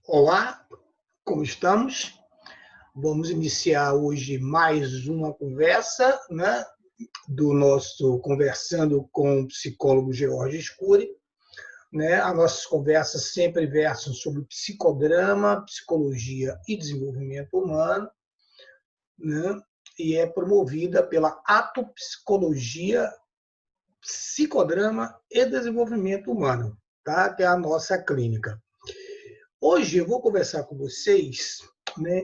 Olá, como estamos? Vamos iniciar hoje mais uma conversa, né, do nosso Conversando com o psicólogo George Scuri. As nossas conversas sempre versam sobre psicodrama, psicologia e desenvolvimento humano, né, e é promovida pela Ato Psicologia, Psicodrama e Desenvolvimento Humano, tá? Que é a nossa clínica. Hoje eu vou conversar com vocês,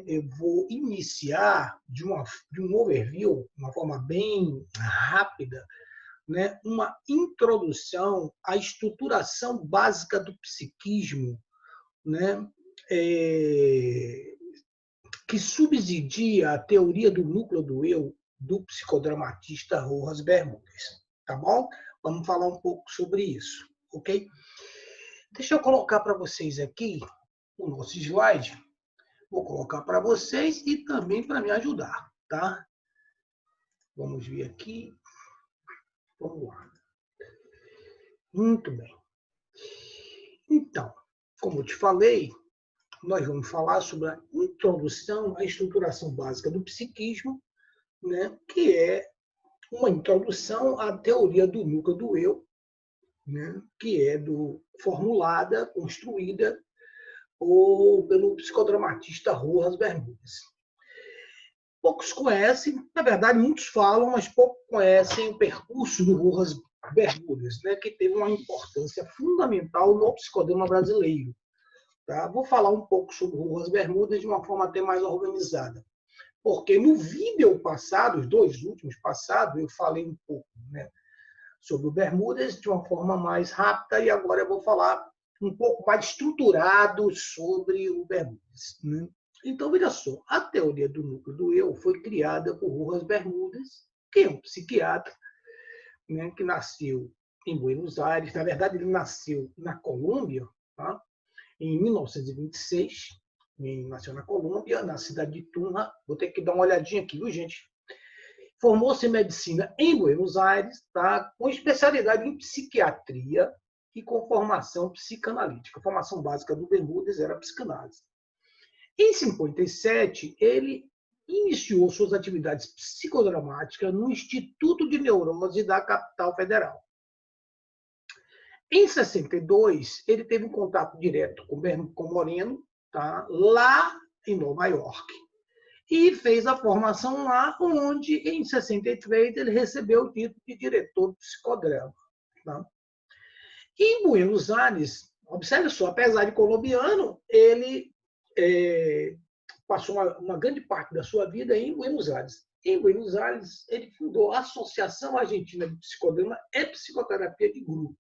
eu vou iniciar de um overview, uma forma bem rápida, uma introdução à estruturação básica do psiquismo, né, que subsidia a teoria do núcleo do eu do psicodramatista Rojas Bermúdez. Tá bom? Vamos falar um pouco sobre isso, ok? Deixa eu colocar para vocês aqui o nosso slide. Vou colocar para vocês e também para me ajudar, tá? Vamos ver aqui. Vamos lá. Muito bem. Então, como eu te falei, nós vamos falar sobre a introdução à estruturação básica do psiquismo, né, que é uma introdução à teoria do núcleo do eu, né, que é formulada, construída pelo psicodramatista Rojas Bermúdez. Poucos conhecem, na verdade, muitos falam, mas poucos conhecem o percurso do Rojas Bermúdez, né, que teve uma importância fundamental no psicodrama brasileiro. Tá? Vou falar um pouco sobre o Rojas Bermúdez de uma forma até mais organizada. Porque no vídeo passado, os dois últimos passados, eu falei um pouco, sobre o Bermúdez de uma forma mais rápida e agora eu vou falar um pouco mais estruturado sobre o Bermúdez. Né? Então, veja só, a teoria do núcleo do eu foi criada por Rojas Bermúdez, que é um psiquiatra, que nasceu em Buenos Aires. Na verdade, ele nasceu na Colômbia, tá? Em 1926. Ele nasceu na Colômbia, na cidade de Tunja. Vou ter que dar uma olhadinha aqui, viu, gente? Formou-se em medicina em Buenos Aires, tá? Com especialidade em psiquiatria e com formação psicanalítica. A formação básica do Bermúdez era psicanálise. Em 57, ele iniciou suas atividades psicodramáticas no Instituto de Neurose da capital federal. Em 62, ele teve um contato direto com Moreno, tá? Lá em Nova York. E fez a formação lá, onde, em 63, ele recebeu o título de diretor do psicodrama. Tá? Em Buenos Aires, observe só, apesar de colombiano, ele passou uma grande parte da sua vida em Buenos Aires. Em Buenos Aires, ele fundou a Associação Argentina de Psicodrama e Psicoterapia de Grupo.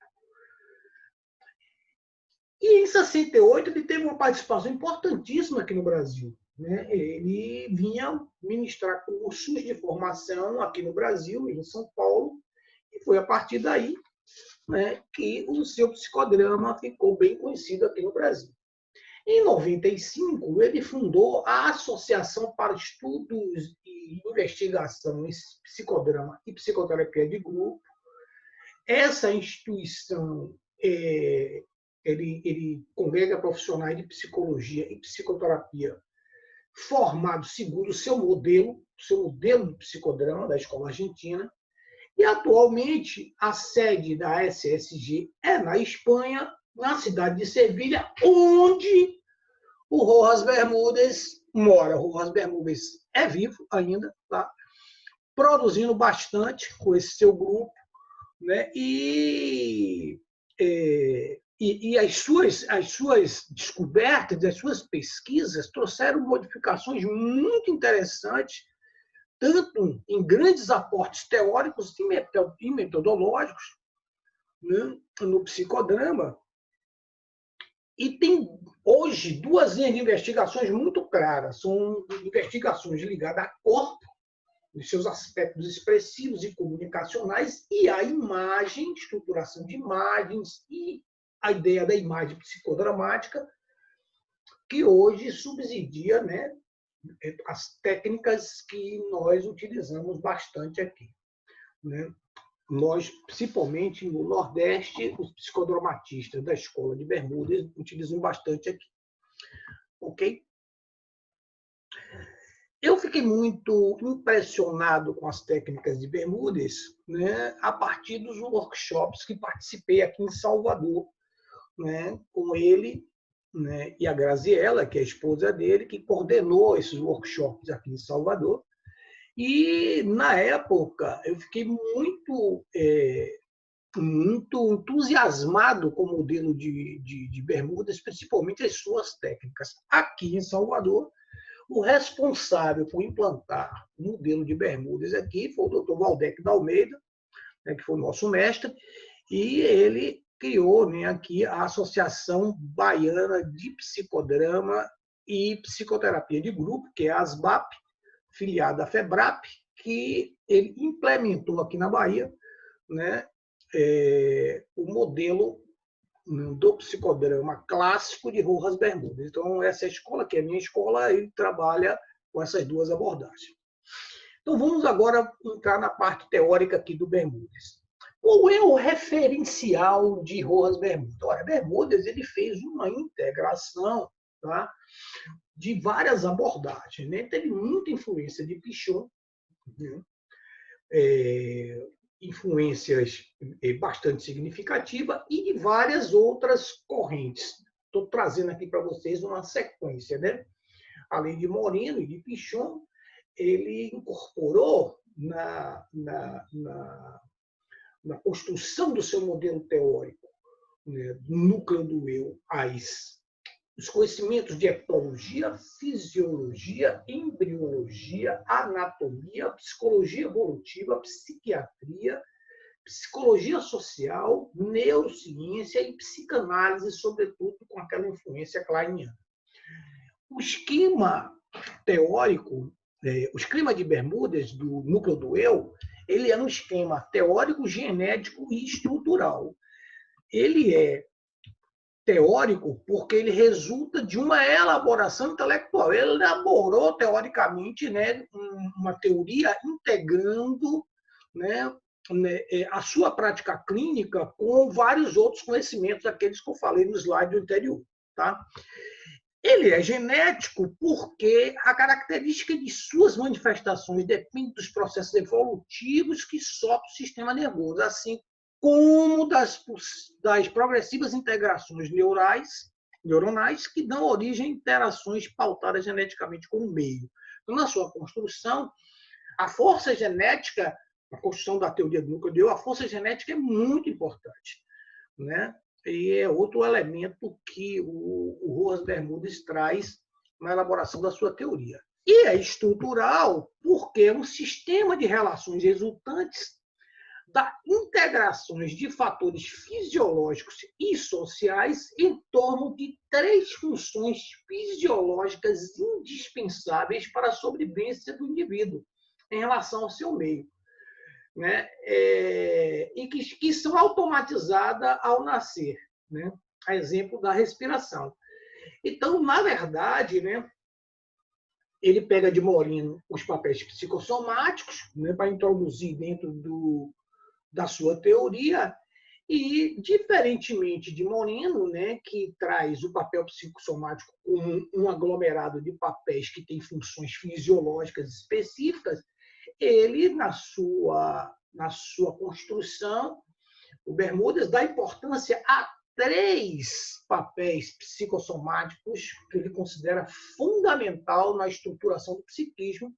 E em 68, ele teve uma participação importantíssima aqui no Brasil. Ele vinha ministrar cursos de formação aqui no Brasil, em São Paulo, e foi a partir daí que o seu psicodrama ficou bem conhecido aqui no Brasil. Em 95, ele fundou a Associação para Estudos e Investigação em Psicodrama e Psicoterapia de Grupo. Essa instituição ele congrega profissionais de psicologia e psicoterapia formados segundo o seu modelo de psicodrama da Escola Argentina. E, atualmente, a sede da SSG é na Espanha, na cidade de Sevilha, onde o Rojas Bermúdez mora. O Rojas Bermúdez é vivo ainda, tá? Produzindo bastante com esse seu grupo, e as suas descobertas, as suas pesquisas trouxeram modificações muito interessantes, tanto em grandes aportes teóricos e metodológicos, no psicodrama. E tem, hoje, duas linhas de investigações muito claras. São investigações ligadas a corpo, os seus aspectos expressivos e comunicacionais, e a imagem, estruturação de imagens e a ideia da imagem psicodramática, que hoje subsidia as técnicas que nós utilizamos bastante aqui. Nós, principalmente no Nordeste, os psicodramatistas da Escola de Bermúdez utilizam bastante aqui. ok? Eu fiquei muito impressionado com as técnicas de Bermúdez, né, a partir dos workshops que participei aqui em Salvador, né, com ele, né, e a Graziella, que é a esposa dele, que coordenou esses workshops aqui em Salvador. E, na época, eu fiquei muito entusiasmado com o modelo de Bermudas, principalmente as suas técnicas. Aqui em Salvador, o responsável por implantar o modelo de Bermudas aqui foi o doutor Valdec da Almeida, né, que foi o nosso mestre, e ele criou, né, aqui a Associação Baiana de Psicodrama e Psicoterapia de Grupo, que é a ASBAP, filiada à FEBRAP, que ele implementou aqui na Bahia, né, o modelo do psicodrama clássico de Rojas Bermudas. Então, essa é a escola, que é a minha escola, e trabalha com essas duas abordagens. Então, vamos agora entrar na parte teórica aqui do Bermudas. Qual é o referencial de Rojas Bermudas? Olha, Bermudas ele fez uma integração, tá, de várias abordagens, né? Teve muita influência de Pichon, né? Influências bastante significativas e de várias outras correntes. Estou trazendo aqui para vocês uma sequência, né? Além de Moreno e de Pichon, ele incorporou na construção do seu modelo teórico, né, do núcleo do eu, os conhecimentos de etologia, fisiologia, embriologia, anatomia, psicologia evolutiva, psiquiatria, psicologia social, neurociência e psicanálise, sobretudo com aquela influência kleiniana. O esquema teórico, o esquema de Bermudas, do núcleo do eu, ele é um esquema teórico, genético e estrutural. Ele é teórico porque ele resulta de uma elaboração intelectual. Ele elaborou, teoricamente, né, uma teoria integrando, né, a sua prática clínica com vários outros conhecimentos, aqueles que eu falei no slide anterior. Tá? Ele é genético porque a característica de suas manifestações depende dos processos evolutivos que sofre o sistema nervoso, assim como das progressivas integrações neuronais que dão origem a interações pautadas geneticamente com o meio. Então, na sua construção, a força genética, a construção da teoria do núcleo de eu, a força genética é muito importante, né? E é outro elemento que o Rojas Bermudas traz na elaboração da sua teoria. E é estrutural porque é um sistema de relações resultantes da integrações de fatores fisiológicos e sociais em torno de 3 funções fisiológicas indispensáveis para a sobrevivência do indivíduo em relação ao seu meio, né? E que são automatizadas ao nascer, né? A exemplo da respiração. Então, na verdade, né, ele pega de Moreno os papéis psicossomáticos, né, para introduzir dentro da sua teoria, e, diferentemente de Moreno, né, que traz o papel psicossomático como um aglomerado de papéis que tem funções fisiológicas específicas, ele, na sua construção, o Bermudas dá importância a 3 papéis psicossomáticos que ele considera fundamental na estruturação do psiquismo,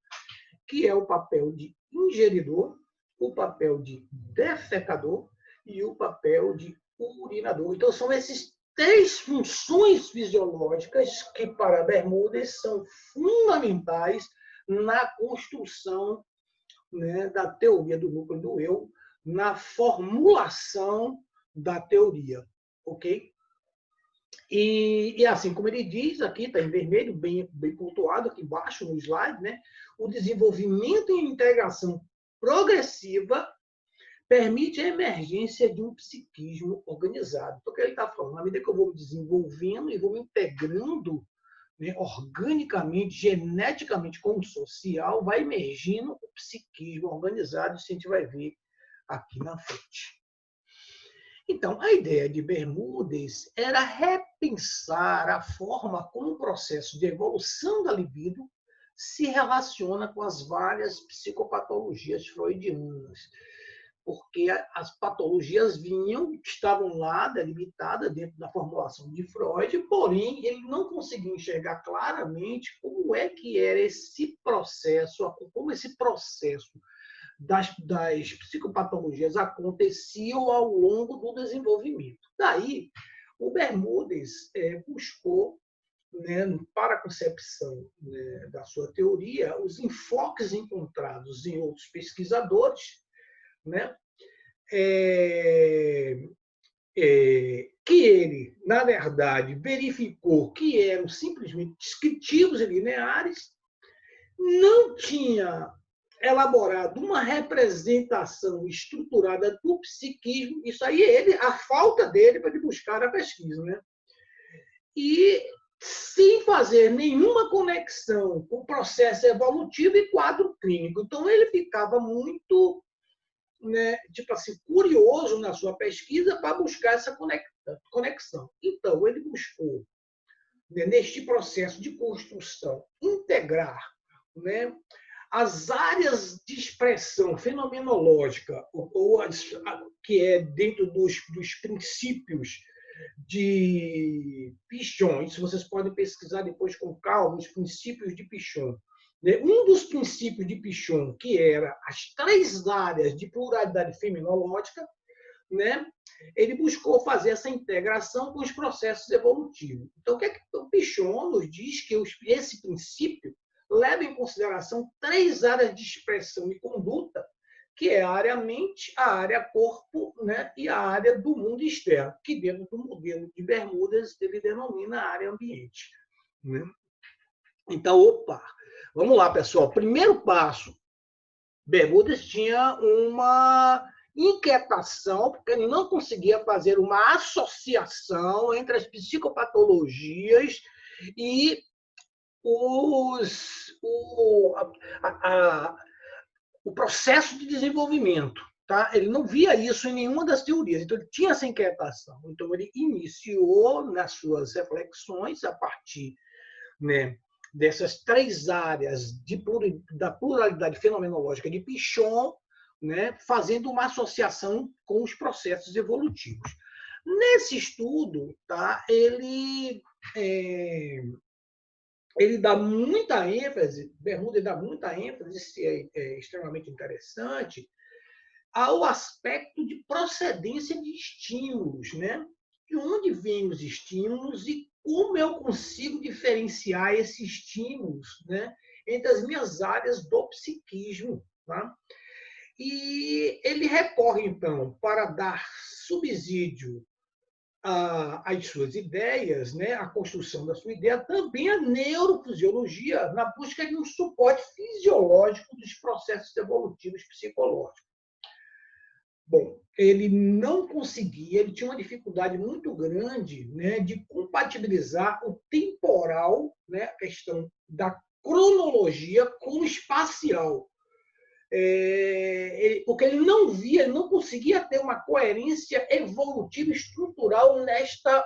que é o papel de ingeridor, o papel de defecador e o papel de urinador. Então, são esses 3 funções fisiológicas que, para Bermudas, são fundamentais na construção, né, da teoria do núcleo do eu, na formulação da teoria, ok? E assim como ele diz, aqui está em vermelho, bem pontuado aqui embaixo no slide, né? O desenvolvimento e integração progressiva permite a emergência de um psiquismo organizado. Então, o que ele está falando? Na medida que eu vou me desenvolvendo e vou me integrando, né, organicamente, geneticamente com o social, vai emergindo o psiquismo organizado, isso a gente vai ver aqui na frente. Então, a ideia de Bermúdez era repensar a forma como o processo de evolução da libido se relaciona com as várias psicopatologias freudianas, porque as patologias estavam lá delimitadas dentro da formulação de Freud, porém ele não conseguia enxergar claramente como é que era esse processo, como esse processo das psicopatologias aconteciam ao longo do desenvolvimento. Daí, o Bermúdez buscou, né, para a concepção, né, da sua teoria, os enfoques encontrados em outros pesquisadores, né, que ele, na verdade, verificou que eram simplesmente descritivos e lineares, não tinha elaborado uma representação estruturada do psiquismo, isso aí a falta dele para ele buscar a pesquisa, né? E sem fazer nenhuma conexão com o processo evolutivo e quadro clínico. Então ele ficava muito, né, tipo assim, curioso na sua pesquisa para buscar essa conexão. Então ele buscou, né, neste processo de construção, integrar, né, as áreas de expressão fenomenológica, que é dentro dos princípios de Pichon, isso vocês podem pesquisar depois com calma, os princípios de Pichon. Um dos princípios de Pichon, que era as 3 áreas de pluralidade fenomenológica, né, ele buscou fazer essa integração com os processos evolutivos. Então, o que é que o Pichon nos diz? Que esse princípio leva em consideração 3 áreas de expressão e conduta, que é a área mente, a área corpo, né, e a área do mundo externo, que dentro do modelo de Bermúdez ele denomina a área ambiente, né? Então, vamos lá, pessoal. Primeiro passo, Bermúdez tinha uma inquietação, porque ele não conseguia fazer uma associação entre as psicopatologias e o processo de desenvolvimento. Tá? Ele não via isso em nenhuma das teorias, então ele tinha essa inquietação. Então ele iniciou nas suas reflexões, a partir, né, dessas 3 áreas da pluralidade fenomenológica de Pichon, né, fazendo uma associação com os processos evolutivos. Nesse estudo, tá, ele dá muita ênfase, Bermúdez dá muita ênfase, isso é extremamente interessante, ao aspecto de procedência de estímulos, né? De onde vêm os estímulos e como eu consigo diferenciar esses estímulos, né, entre as minhas áreas do psiquismo. Tá? E ele recorre, então, para dar subsídio às suas ideias, né, à construção da sua ideia, também a neurofisiologia, na busca de um suporte fisiológico dos processos evolutivos psicológicos. Bom, ele não conseguia, ele tinha uma dificuldade muito grande, né, de compatibilizar o temporal, né, a questão da cronologia com o espacial. Porque ele não via, ele não conseguia ter uma coerência evolutiva estrutural nesta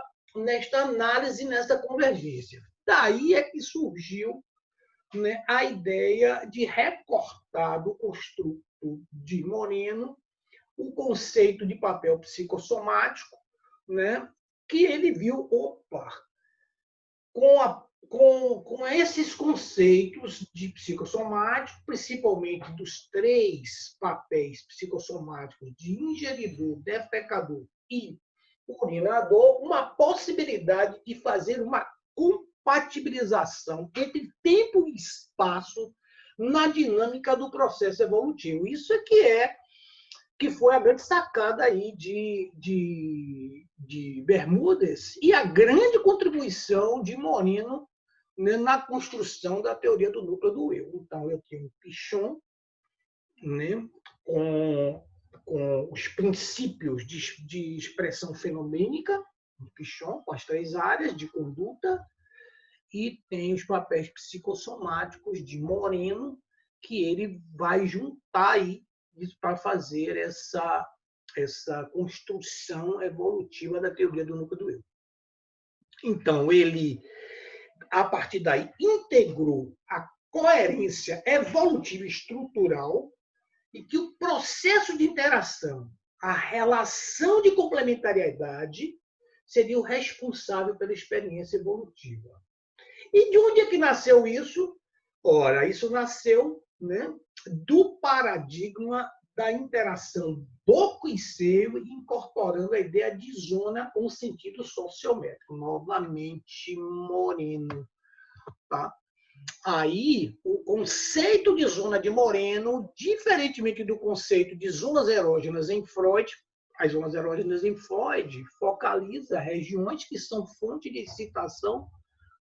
análise, nesta convergência. Daí é que surgiu, né, a ideia de recortar do construto de Moreno o conceito de papel psicossomático, né, que ele viu, com esses conceitos de psicossomático, principalmente dos 3 papéis psicossomáticos de ingeridor, defecador e urinador, uma possibilidade de fazer uma compatibilização entre tempo e espaço na dinâmica do processo evolutivo. Isso é que foi a grande sacada aí de Bermúdez e a grande contribuição de Moreno, né, na construção da teoria do núcleo do eu. Então, eu tenho Pichon, né, com os princípios de expressão fenomênica, Pichon, com as 3 áreas de conduta, e tem os papéis psicossomáticos de Moreno, que ele vai juntar aí isso para fazer essa construção evolutiva da teoria do núcleo do eu. Então, ele, a partir daí, integrou a coerência evolutiva estrutural e que o processo de interação, a relação de complementariedade, seria o responsável pela experiência evolutiva. E de onde é que nasceu isso? Ora, isso nasceu, né, do paradigma da interação boca e seio, incorporando a ideia de zona com sentido sociométrico, novamente Moreno. Tá? Aí, o conceito de zona de Moreno, diferentemente do conceito de zonas erógenas em Freud, as zonas erógenas em Freud focaliza regiões que são fonte de excitação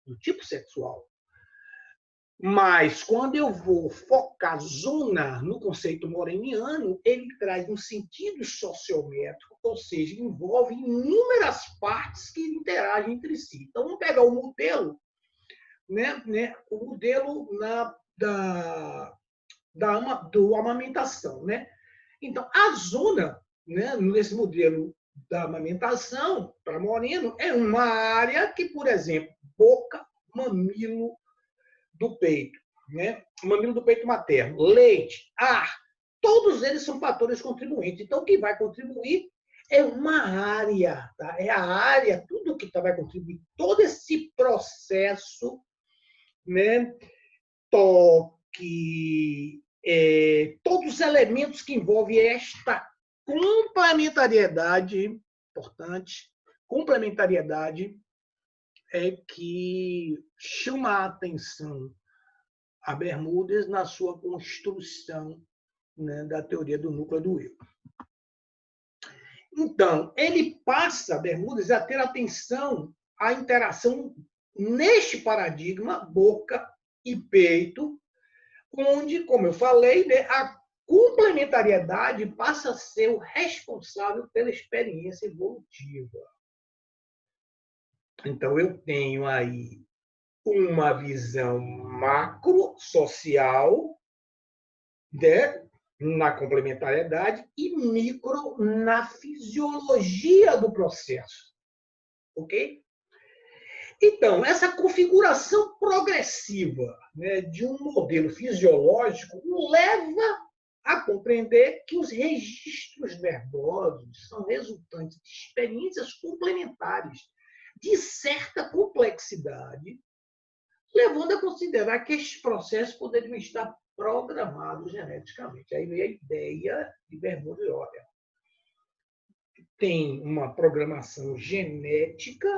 do tipo sexual. Mas, quando eu vou focar zona no conceito moreniano, ele traz um sentido sociométrico, ou seja, envolve inúmeras partes que interagem entre si. Então, vamos pegar o modelo, o modelo do amamentação. Né? Então, a zona, né, nesse modelo da amamentação, para Moreno, é uma área que, por exemplo, boca, mamilo do peito, né? Mamilo do peito materno, leite, ar, todos eles são fatores contribuintes. Então, o que vai contribuir é uma área, tá? É a área, tudo que vai contribuir, todo esse processo, né? Toque, todos os elementos que envolvem esta complementariedade, importante, complementariedade, é que chama a atenção a Bermudes na sua construção, né, da teoria do núcleo do eu. Então, ele passa, Bermudes, a ter atenção à interação neste paradigma, boca e peito, onde, como eu falei, né, a complementariedade passa a ser o responsável pela experiência evolutiva. Então, eu tenho aí uma visão macro, social, né, na complementariedade, e micro na fisiologia do processo. Ok? Então, essa configuração progressiva, né, de um modelo fisiológico leva a compreender que os registros nervosos são resultantes de experiências complementares de certa complexidade, levando a considerar que estes processos poderiam estar programados geneticamente. Aí vem a ideia de Bermudes, olha, tem uma programação genética,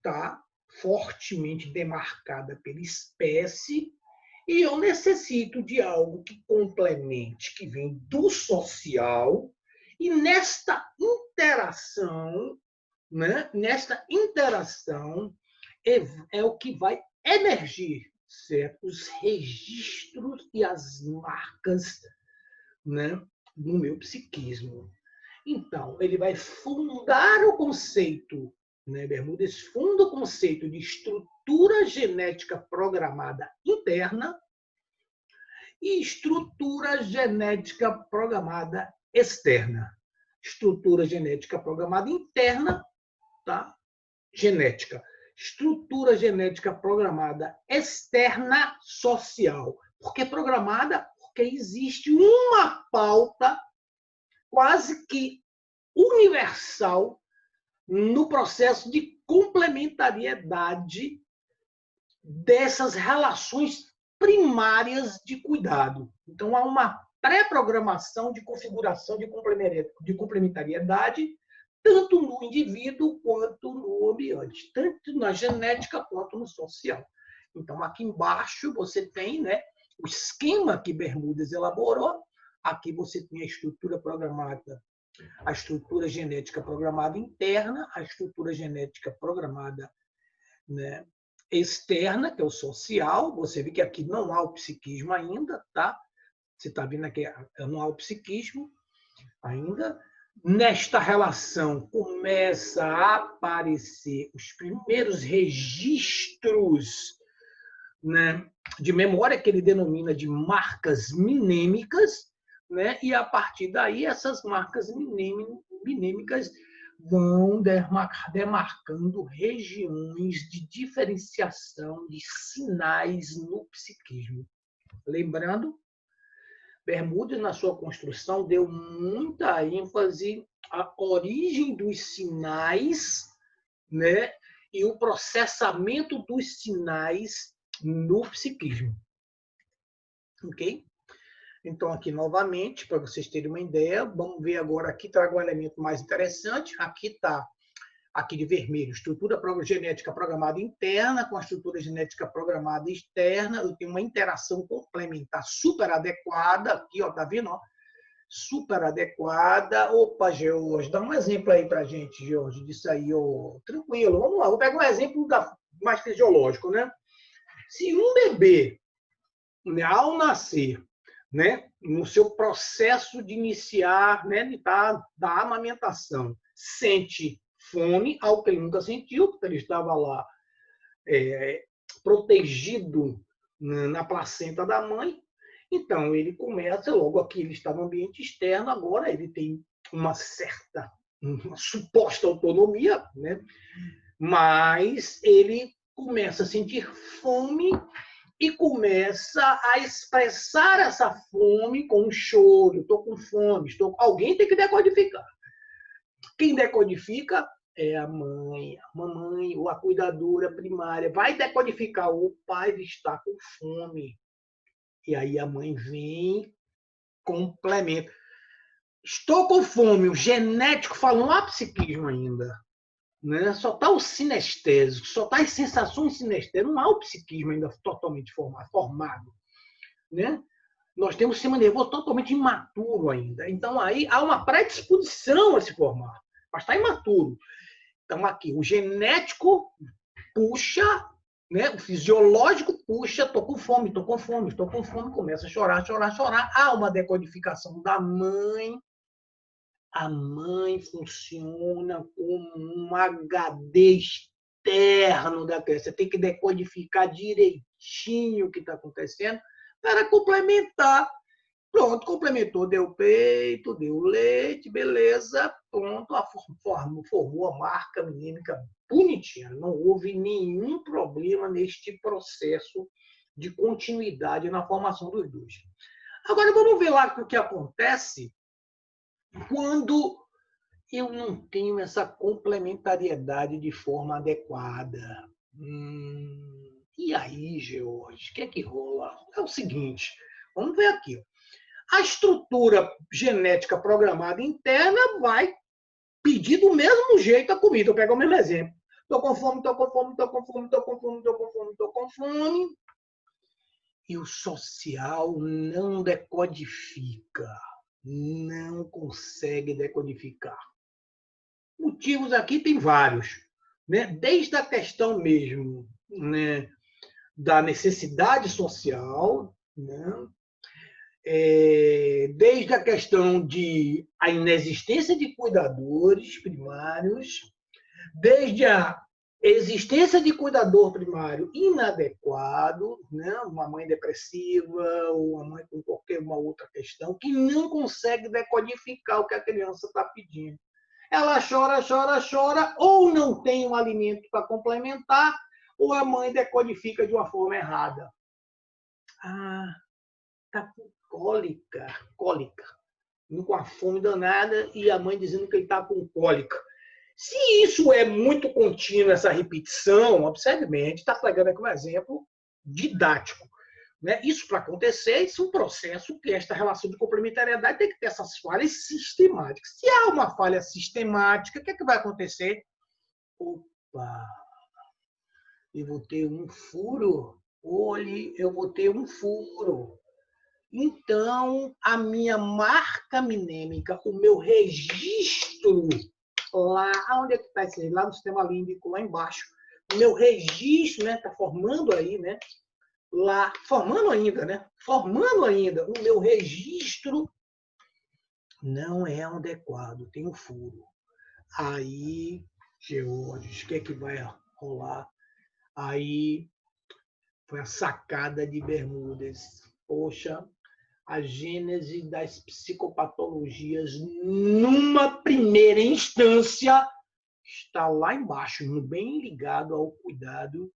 tá, fortemente demarcada pela espécie, e eu necessito de algo que complemente, que vem do social, e nesta interação, né, é o que vai emergir, certo? Os registros e as marcas, né, no meu psiquismo. Então, ele vai fundar o conceito, né, Bermudes funda o conceito de estrutura genética programada interna e estrutura genética programada externa. Estrutura genética programada interna, tá? Genética. Estrutura genética programada externa social. Por que programada? Porque existe uma pauta quase que universal no processo de complementariedade dessas relações primárias de cuidado. Então, há uma pré-programação de configuração de complementariedade, tanto no indivíduo quanto no ambiente, tanto na genética quanto no social. Então, aqui embaixo você tem, né, o esquema que Bermudes elaborou. Aqui você tem a estrutura programada, a estrutura genética programada interna, a estrutura genética programada, né, externa, que é o social. Você vê que aqui não há o psiquismo ainda, tá? Você está vendo aqui, não há o psiquismo ainda. Nesta relação começa a aparecer os primeiros registros, né, de memória, que ele denomina de marcas minêmicas, né? E a partir daí essas marcas minêmicas vão demarcando regiões de diferenciação de sinais no psiquismo. Lembrando, Bermudes, na sua construção, deu muita ênfase à origem dos sinais, né? E o processamento dos sinais no psiquismo. Ok? Então, aqui novamente, para vocês terem uma ideia, vamos ver agora aqui, trago um elemento mais interessante. Aqui está, aqui de vermelho, estrutura genética programada interna com a estrutura genética programada externa. Eu tenho uma interação complementar super adequada. Aqui, ó, tá vendo? Ó? Super adequada. Opa, George, dá um exemplo aí para a gente, George, disso aí. Ó. Tranquilo, vamos lá. Vou pegar um exemplo mais fisiológico, né? Se um bebê, né, ao nascer, né, no seu processo de iniciar, né, da amamentação, sente fome, algo que ele nunca sentiu, porque ele estava lá protegido na placenta da mãe. Então, ele começa, logo aqui ele está no ambiente externo, agora ele tem uma suposta autonomia, né, mas ele começa a sentir fome e começa a expressar essa fome com um choro. Estou com fome. Alguém tem que decodificar. Quem decodifica é a mamãe ou a cuidadora primária. Vai decodificar, o pai está com fome. E aí a mãe vem, complementa. Estou com fome, o genético falando, não há psiquismo ainda. Né? Só está o sinestésico, só está as sensações sinestésicas, não há o psiquismo ainda totalmente formado. Né? Nós temos o sistema nervoso totalmente imaturo ainda. Então, aí há uma predisposição a se formar, mas está imaturo. Então, aqui, o genético puxa, né? O fisiológico puxa, estou com fome, começa a chorar. Há uma decodificação da mãe. A mãe funciona como um HD externo da criança. Você tem que decodificar direitinho o que está acontecendo para complementar. Pronto, complementou, deu peito, deu leite, beleza. Pronto, formou a marca minêmica bonitinha. Não houve nenhum problema neste processo de continuidade na formação dos dois. Agora, vamos ver lá o que acontece quando eu não tenho essa complementariedade de forma adequada. E aí, George, o que é que rola? É o seguinte, vamos ver aqui. A estrutura genética programada interna vai pedir do mesmo jeito a comida. Eu pego o mesmo exemplo. Estou com fome, estou com fome, estou com fome, estou com fome, estou com fome, estou com fome. E o social não decodifica. Não consegue decodificar. Motivos aqui tem vários, né? Desde a questão mesmo, né, da necessidade social, né? Desde a questão de a inexistência de cuidadores primários, desde a existência de cuidador primário inadequado, né? Uma mãe depressiva ou uma mãe com qualquer uma outra questão que não consegue decodificar o que a criança está pedindo. Ela chora, ou não tem um alimento para complementar, ou a mãe decodifica de uma forma errada. Ah, está com cólica. Com a fome danada e a mãe dizendo que ele está com cólica. Se isso é muito contínuo, essa repetição, observe bem, a gente está pegando aqui um exemplo didático. Né? Isso, para acontecer, isso é um processo que esta relação de complementariedade tem que ter essas falhas sistemáticas. Se há uma falha sistemática, o que é que vai acontecer? Opa, eu vou ter um furo. Olhe, eu vou ter um furo. Então, a minha marca minêmica, o meu registro, lá, onde é que está esse? Lá no sistema límbico, lá embaixo. O meu registro, né, está formando aí, né? Lá, formando ainda, o meu registro não é adequado, tem um furo. Aí, George, o que é que vai rolar? Aí foi a sacada de Bermudes. Poxa, a gênese das psicopatologias, numa primeira instância, está lá embaixo, bem ligado ao cuidado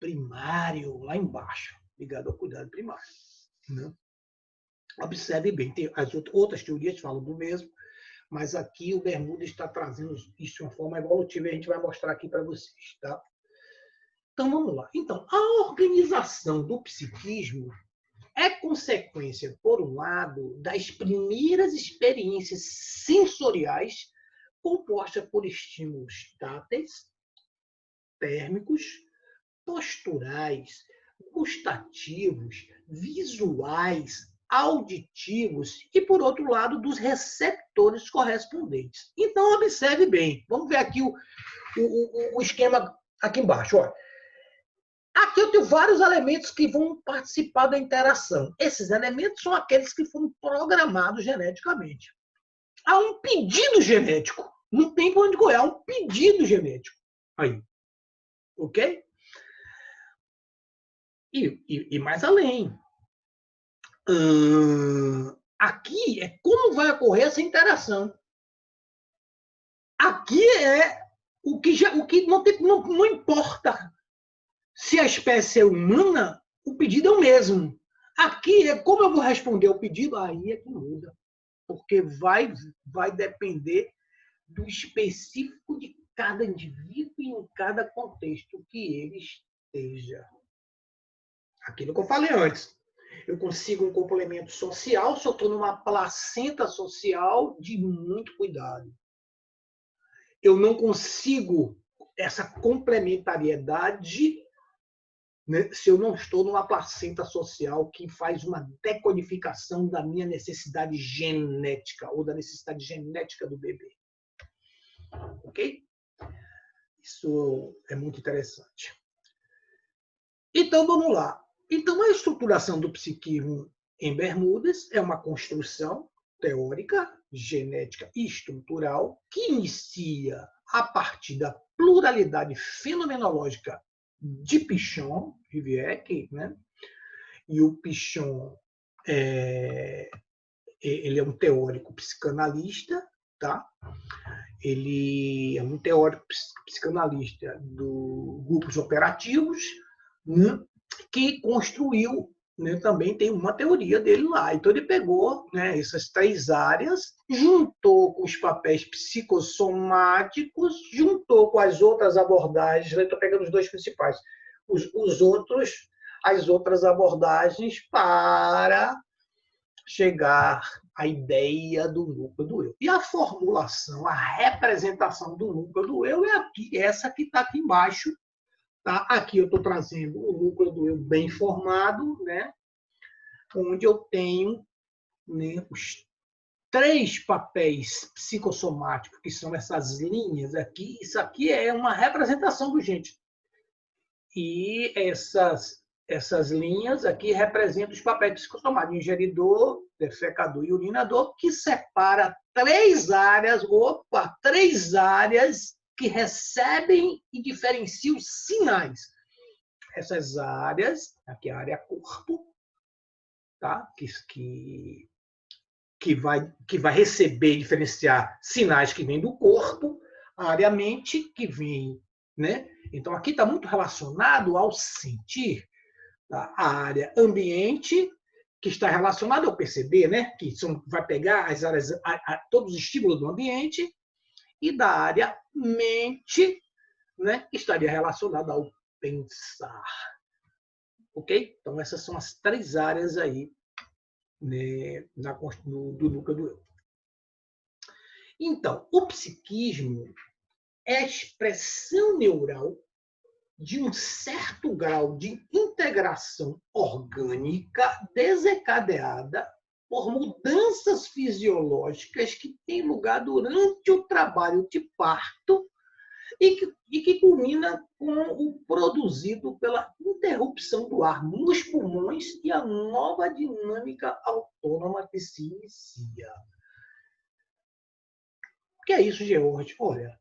primário, lá embaixo, ligado ao cuidado primário. Né? Observe bem, tem as outras teorias falam do mesmo, mas aqui o Bermuda está trazendo isso de uma forma evolutiva e a gente vai mostrar aqui para vocês. Tá? Então, vamos lá. Então, a organização do psiquismo é consequência, por um lado, das primeiras experiências sensoriais compostas por estímulos táteis, térmicos, posturais, gustativos, visuais, auditivos e, por outro lado, dos receptores correspondentes. Então, observe bem. Vamos ver aqui o esquema aqui embaixo. Olha. Aqui eu tenho vários elementos que vão participar da interação. Esses elementos são aqueles que foram programados geneticamente. Há um pedido genético. Não tem para onde correr. Há um pedido genético. Aí. Ok? E mais além. Aqui é como vai ocorrer essa interação. Aqui é o que não importa se a espécie é humana, o pedido é o mesmo. Aqui é como eu vou responder ao pedido, aí é que muda. Porque vai depender do específico de cada indivíduo e em cada contexto que ele esteja. Aquilo que eu falei antes. Eu consigo um complemento social se eu estou numa placenta social de muito cuidado. Eu não consigo essa complementariedade, né, se eu não estou numa placenta social que faz uma decodificação da minha necessidade genética ou da necessidade genética do bebê. Ok? Isso é muito interessante. Então, vamos lá. Então, a estruturação do psiquismo em Bermudas é uma construção teórica, genética e estrutural que inicia a partir da pluralidade fenomenológica de Pichon, Vivek, né? E o Pichon ele é um teórico psicanalista, tá? Ele é um teórico psicanalista dos grupos operativos, né? Que construiu, né, também tem uma teoria dele lá. Então, ele pegou, né, essas três áreas, juntou com os papéis psicossomáticos, juntou com as outras abordagens. Eu estou pegando os dois principais. As outras abordagens para chegar à ideia do núcleo do eu. E a formulação, a representação do núcleo do eu é essa que está aqui embaixo. Tá? Aqui eu estou trazendo o núcleo do eu bem formado, né? Onde eu tenho, né, os três papéis psicossomáticos, que são essas linhas aqui. Isso aqui é uma representação do gente. E essas linhas aqui representam os papéis psicossomáticos: ingeridor, defecador e urinador, que separa três áreas que recebem e diferenciam sinais. Essas áreas, aqui a área corpo, tá? que vai receber e diferenciar sinais que vêm do corpo, a área mente, que vem, né? Então, aqui está muito relacionado ao sentir, tá? A área ambiente, que está relacionada ao perceber, né? Que vai pegar as áreas, todos os estímulos do ambiente, e da área mente, né? Que estaria relacionada ao pensar. Ok? Então, essas são as três áreas aí, né, do núcleo do eu. Então, o psiquismo é a expressão neural de um certo grau de integração orgânica desencadeada por mudanças fisiológicas que têm lugar durante o trabalho de parto e que culmina com o produzido pela interrupção do ar nos pulmões e a nova dinâmica autônoma que se inicia. O que é isso, George? Olha,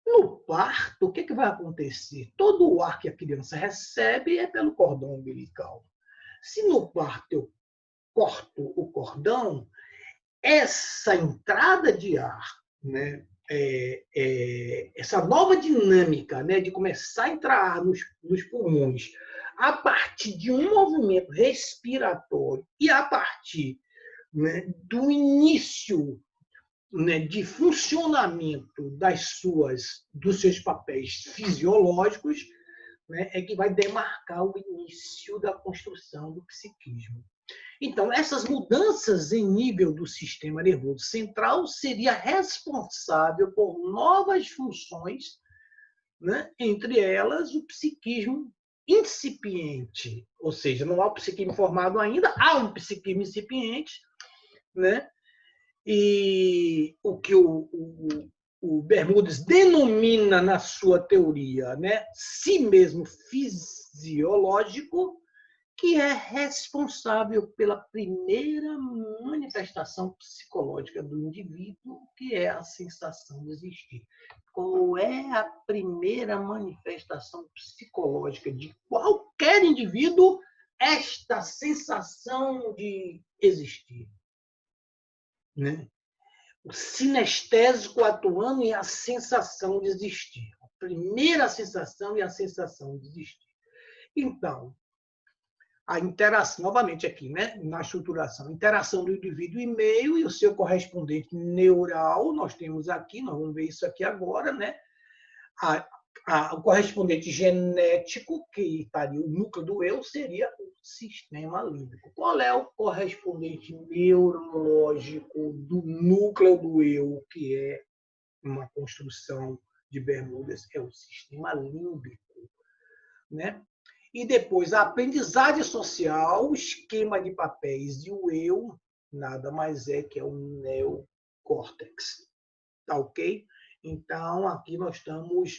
no parto, o que vai acontecer? Todo o ar que a criança recebe é pelo cordão umbilical. Se no parto eu corto o cordão, essa entrada de ar, né, essa nova dinâmica, né, de começar a entrar ar nos pulmões a partir de um movimento respiratório e a partir, né, do início, né, de funcionamento dos seus papéis fisiológicos, né, é que vai demarcar o início da construção do psiquismo. Então, essas mudanças em nível do sistema nervoso central seria responsável por novas funções, né, entre elas o psiquismo incipiente, ou seja, não há um psiquismo formado ainda, há um psiquismo incipiente, né? E o que o Bermudes denomina na sua teoria, né, si mesmo fisiológico, que é responsável pela primeira manifestação psicológica do indivíduo, que é a sensação de existir. Qual é a primeira manifestação psicológica de qualquer indivíduo? Esta sensação de existir, né? O sinestésico atuando e a sensação de existir. A primeira sensação e a sensação de existir. Então, a interação, novamente aqui, né, na estruturação, interação do indivíduo e meio e o seu correspondente neural, nós temos aqui, nós vamos ver isso aqui agora, né, o correspondente genético, que estaria o núcleo do eu, seria o sistema límbico. Qual é o correspondente neurológico do núcleo do eu, que é uma construção de Bermudas? É o sistema límbico, né? E depois a aprendizagem social, o esquema de papéis e o eu, nada mais é que é o neocórtex. Tá ok? Então, aqui nós estamos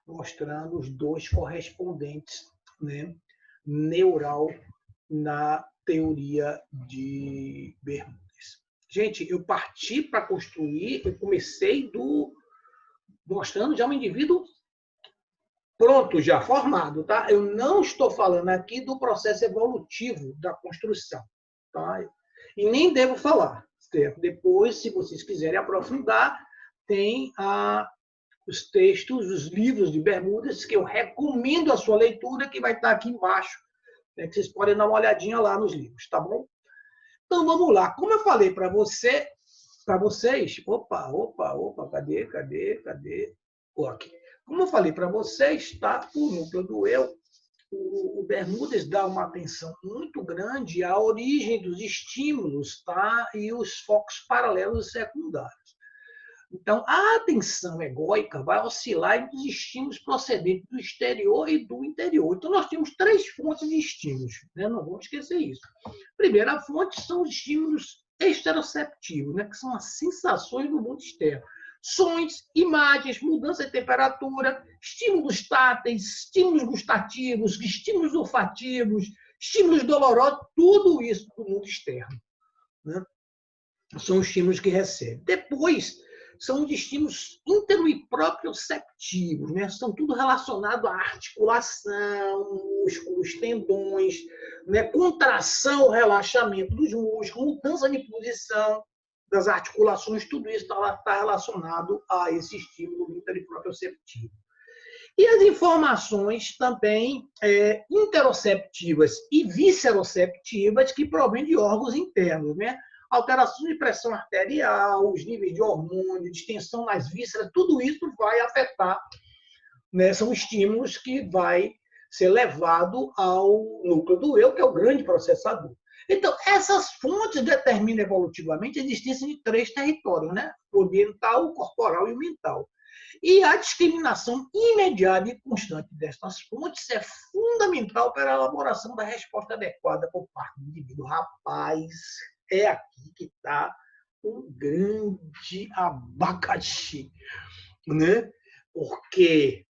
mostrando os dois correspondentes, né, neural na teoria de Bermudes. Gente, eu parti para construir, eu comecei mostrando já um indivíduo pronto, já formado, tá? Eu não estou falando aqui do processo evolutivo da construção, tá? E nem devo falar, certo? Depois, se vocês quiserem aprofundar, tem os textos, os livros de Bermudas, que eu recomendo a sua leitura, que vai estar aqui embaixo, né, que vocês podem dar uma olhadinha lá nos livros, tá bom? Então, vamos lá. Como eu falei para vocês... Opa, cadê? Aqui. Como eu falei para vocês, tá? O núcleo do eu, o Bermudes dá uma atenção muito grande à origem dos estímulos, tá? E os focos paralelos e secundários. Então, a atenção egóica vai oscilar entre os estímulos procedentes do exterior e do interior. Então, nós temos 3 fontes de estímulos, né? Não vamos esquecer isso. A primeira fonte são os estímulos exteroceptivos, né? Que são as sensações do mundo externo. Sons, imagens, mudança de temperatura, estímulos táteis, estímulos gustativos, estímulos olfativos, estímulos dolorosos, tudo isso do mundo externo, né? São os estímulos que recebe. Depois, são os estímulos intero e proprioceptivos, né? São tudo relacionado à articulação, músculos, tendões, né? Contração, relaxamento dos músculos, mudança de posição das articulações, tudo isso está relacionado a esse estímulo intero e proprioceptivo. E as informações também interoceptivas e visceroceptivas que provêm de órgãos internos, né? Alteração de pressão arterial, os níveis de hormônio, distensão nas vísceras, tudo isso vai afetar, né? São estímulos que vai ser levado ao núcleo do eu, que é o grande processador. Então, essas fontes determinam evolutivamente a existência de 3 territórios, né? O ambiental, o corporal e o mental. E a discriminação imediata e constante destas fontes é fundamental para a elaboração da resposta adequada por parte do indivíduo. Rapaz, é aqui que está um grande abacaxi, né? Porque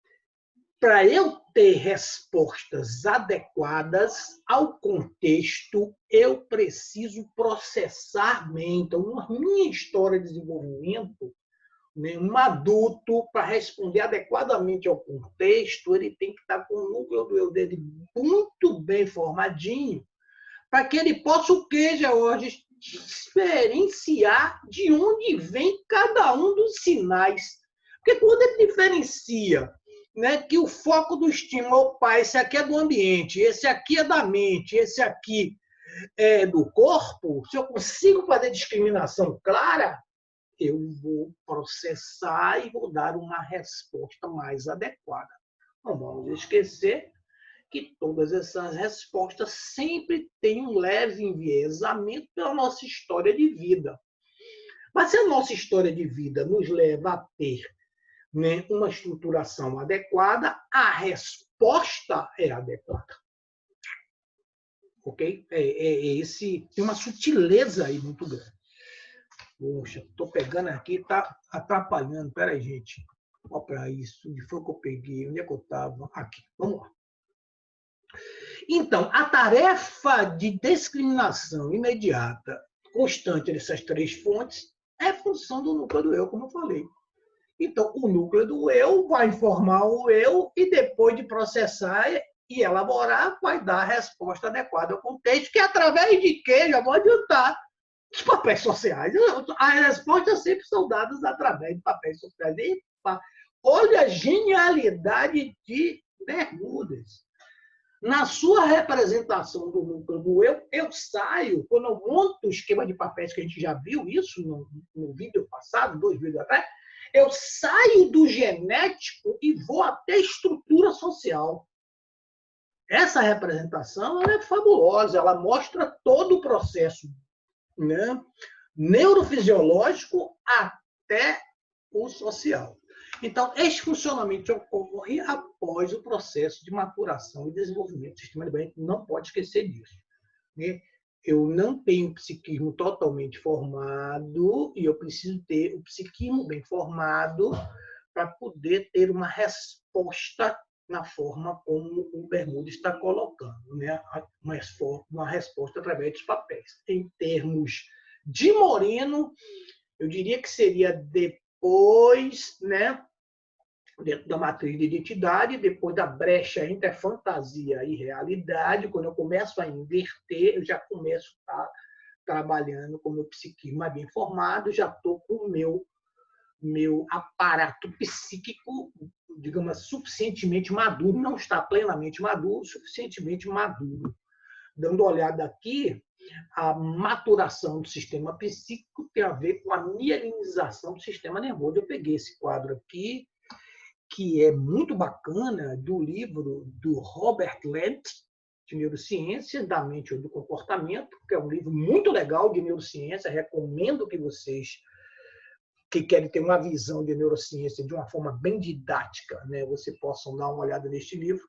para eu ter respostas adequadas ao contexto, eu preciso processar bem. Então, na minha história de desenvolvimento, um adulto, para responder adequadamente ao contexto, ele tem que estar com o núcleo do eu dele muito bem formadinho, para que ele possa o quê, George? Diferenciar de onde vem cada um dos sinais. Porque quando ele diferencia, né, que o foco do estímulo, opa, esse aqui é do ambiente, esse aqui é da mente, esse aqui é do corpo, se eu consigo fazer discriminação clara, eu vou processar e vou dar uma resposta mais adequada. Não vamos esquecer que todas essas respostas sempre têm um leve enviesamento pela nossa história de vida. Mas se a nossa história de vida nos leva a ter, né, uma estruturação adequada, a resposta é adequada. Ok? Tem uma sutileza aí muito grande. Poxa, estou pegando aqui, está atrapalhando. Espera aí, gente. Olha para isso. Onde foi que eu peguei? Onde é que eu estava? Aqui. Vamos lá. Então, a tarefa de discriminação imediata, constante dessas três fontes, é função do núcleo do eu, como eu falei. Então, o núcleo do eu vai informar o eu e, depois de processar e elaborar, vai dar a resposta adequada ao contexto, que através de quê? Já vou adiantar. Os papéis sociais. As respostas sempre são dadas através de papéis sociais. Olha a genialidade de Bermudas. Na sua representação do núcleo do eu saio, quando eu monto o esquema de papéis, que a gente já viu isso no vídeo passado, 2 vídeos atrás, eu saio do genético e vou até a estrutura social. Essa representação ela é fabulosa, ela mostra todo o processo, né, neurofisiológico até o social. Então, este funcionamento ocorre após o processo de maturação e desenvolvimento do sistema límbico. Não pode esquecer disso. Né? Eu não tenho psiquismo totalmente formado e eu preciso ter o psiquismo bem formado para poder ter uma resposta na forma como o Bermuda está colocando, né? Uma resposta através dos papéis. Em termos de Moreno, eu diria que seria depois, né, dentro da matriz de identidade, depois da brecha entre fantasia e realidade, quando eu começo a inverter, eu já começo a estar trabalhando com o meu psiquismo mais bem formado, já estou com o meu aparato psíquico, digamos, suficientemente maduro, não está plenamente maduro, suficientemente maduro. Dando uma olhada aqui, a maturação do sistema psíquico tem a ver com a mielinização do sistema nervoso. Eu peguei esse quadro aqui, que é muito bacana, do livro do Robert Lent, de Neurociência, da Mente ou do Comportamento, que é um livro muito legal de neurociência, recomendo que vocês que querem ter uma visão de neurociência de uma forma bem didática, né, você possam dar uma olhada neste livro.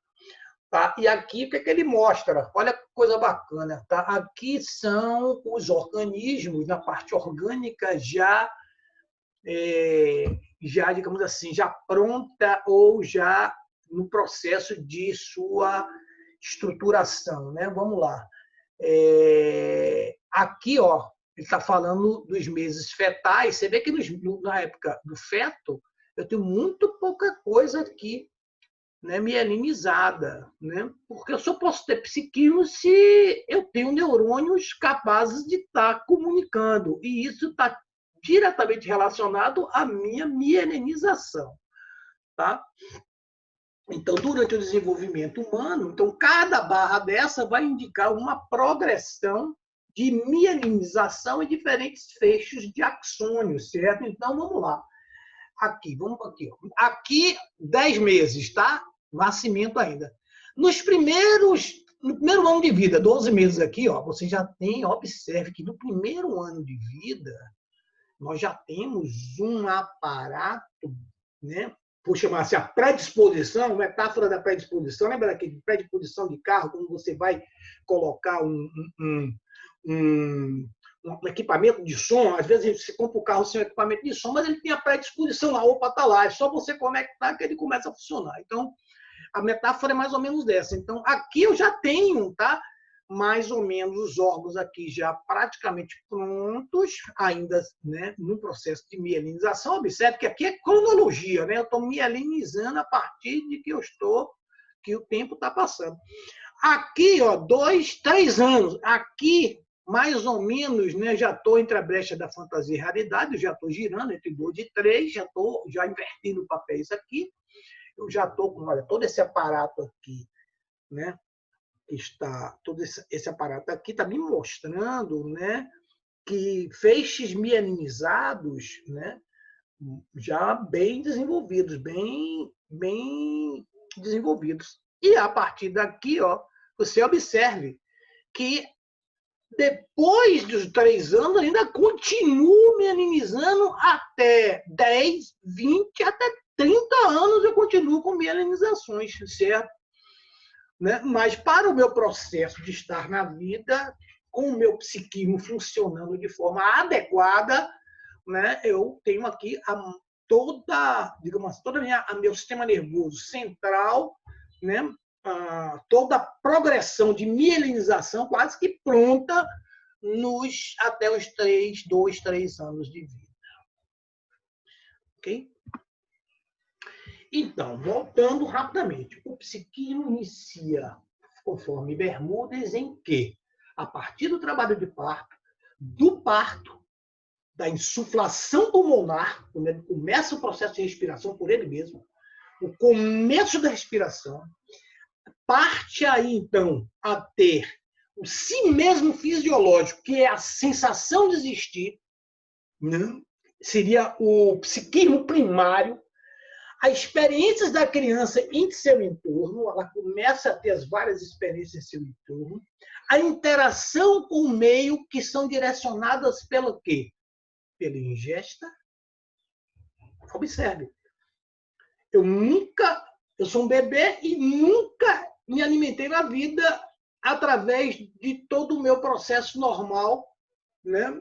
Tá? E aqui o que, é que ele mostra? Olha que coisa bacana. Tá? Aqui são os organismos, na parte orgânica, já, digamos assim, já pronta ou já no processo de sua estruturação. Né? Vamos lá. Aqui, ó, ele está falando dos meses fetais. Você vê que na época do feto, eu tenho muito pouca coisa aqui, né, mielinizada, né? Porque eu só posso ter psiquismo se eu tenho neurônios capazes de estar comunicando. E isso está diretamente relacionado à minha mielinização. Tá? Então, durante o desenvolvimento humano, então, cada barra dessa vai indicar uma progressão de mielinização e diferentes fechos de axônios, certo? Então, vamos lá. Vamos aqui. Aqui, 10 meses, tá? Nascimento ainda. No primeiro ano de vida, 12 meses aqui, ó, você já tem, observe que no primeiro ano de vida, nós já temos um aparato, né? Por chamar-se a predisposição, metáfora da predisposição, lembra daquele predisposição de carro, quando você vai colocar um equipamento de som, às vezes você compra o carro sem equipamento de som, mas ele tem a predisposição, a opa está lá, é só você conectar que ele começa a funcionar. Então, a metáfora é mais ou menos dessa. Então, aqui eu já tenho, tá? Mais ou menos os órgãos aqui já praticamente prontos, ainda, né, no processo de mielinização. Observe que aqui é cronologia, né? Eu estou mielinizando a partir de que o tempo está passando. Aqui, ó, 2, 3 anos. Aqui, mais ou menos, né, já estou entre a brecha da fantasia e realidade, já estou girando entre 2 e 3, já estou já invertindo papéis aqui. Eu já estou com, olha, todo esse aparato aqui, né? Todo esse aparato aqui está me mostrando, né, que feixes mielinizados, né, já bem desenvolvidos, bem desenvolvidos. E a partir daqui, ó, você observe que depois dos 3 anos ainda continuo mielinizando até 10, 20, até 30 anos eu continuo com mielinizações, certo? Né? Mas para o meu processo de estar na vida, com o meu psiquismo funcionando de forma adequada, né, eu tenho aqui digamos assim, todo o meu sistema nervoso central, né, toda a progressão de mielinização quase que pronta até os 2, 3 anos de vida. Ok? Então, voltando rapidamente, o psiquismo inicia, conforme Bermudes, em que, a partir do trabalho de parto, do parto, da insuflação pulmonar, quando ele começa o processo de respiração por ele mesmo, o começo da respiração, parte aí, então, a ter o si mesmo fisiológico, que é a sensação de existir, né? Seria o psiquismo primário, as experiências da criança em seu entorno, ela começa a ter as várias experiências em seu entorno, a interação com o meio, que são direcionadas pelo quê? Pela ingesta. Observe, eu sou um bebê e nunca me alimentei na vida através de todo o meu processo normal, né?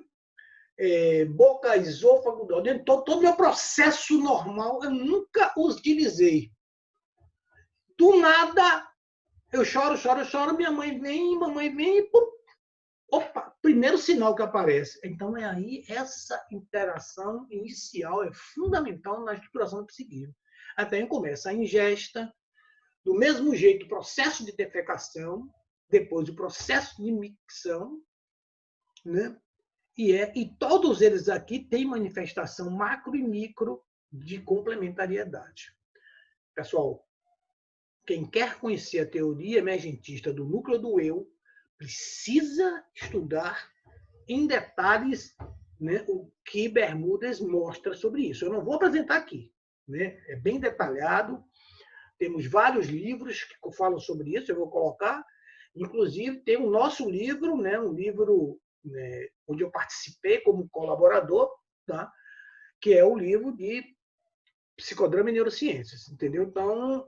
Boca, esôfago, todo o meu processo normal, eu nunca os utilizei. Do nada, eu choro, minha mãe vem e pum, opa, primeiro sinal que aparece. Então, é aí, essa interação inicial é fundamental na estruturação do psiquismo. Até aí começa a ingesta, do mesmo jeito, o processo de defecação, depois o processo de micção, né? E todos eles aqui têm manifestação macro e micro de complementariedade. Pessoal, quem quer conhecer a teoria emergentista do núcleo do eu, precisa estudar em detalhes, né, o que Bermudes mostra sobre isso. Eu não vou apresentar aqui, né? É bem detalhado. Temos vários livros que falam sobre isso, eu vou colocar. Inclusive, tem o nosso livro, né, um livro, né, onde eu participei como colaborador, tá? Que é o livro de Psicodrama e Neurociências, entendeu? Então,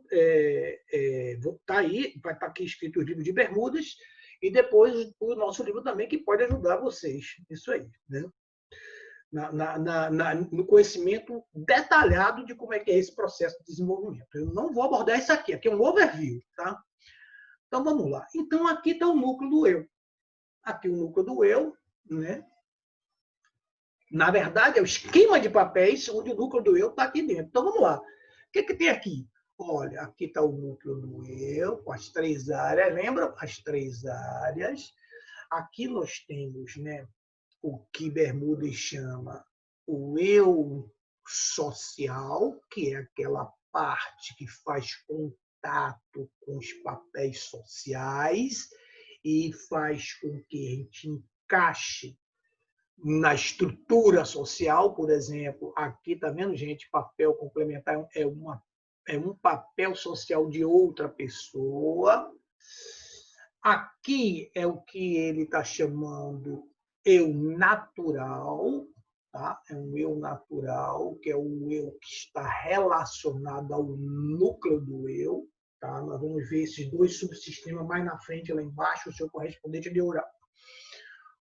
tá aí, vai estar aqui escrito o livro de Bermudas, e depois o nosso livro também, que pode ajudar vocês, isso aí, né? No conhecimento detalhado de como é que é esse processo de desenvolvimento. Eu não vou abordar isso aqui é um overview, tá? Então, vamos lá. Então, aqui está o núcleo do eu. Aqui o núcleo do eu, né? Na verdade, é o esquema de papéis onde o núcleo do eu está aqui dentro. Então, vamos lá. O que tem aqui? Olha, aqui está o núcleo do eu, com as 3 áreas. Lembra? As 3 áreas. Aqui nós temos, né, o que Bermudes chama o eu social, que é aquela parte que faz contato com os papéis sociais e faz com que a gente encaixe na estrutura social, por exemplo. Aqui, tá vendo, gente? Papel complementar é um papel social de outra pessoa. Aqui é o que ele está chamando eu natural, tá? É um eu natural, que é o eu que está relacionado ao núcleo do eu. Tá? Nós vamos ver esses 2 subsistemas mais na frente, lá embaixo, o seu correspondente neural.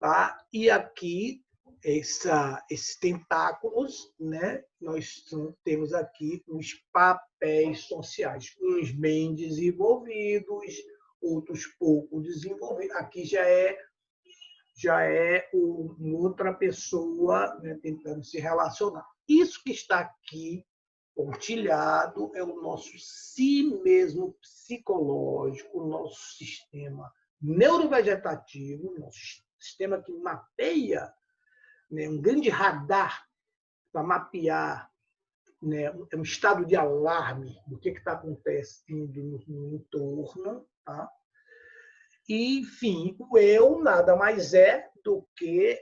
Tá? E aqui, esses tentáculos, né? Nós temos aqui os papéis sociais, uns bem desenvolvidos, outros pouco desenvolvidos. Aqui já é outra pessoa, né, tentando se relacionar. Isso que está aqui pontilhado é o nosso si mesmo psicológico, o nosso sistema neurovegetativo, o nosso sistema que mapeia, né, um grande radar para mapear, né, é um estado de alarme do que está acontecendo no entorno. Tá? E, enfim, o eu nada mais é do que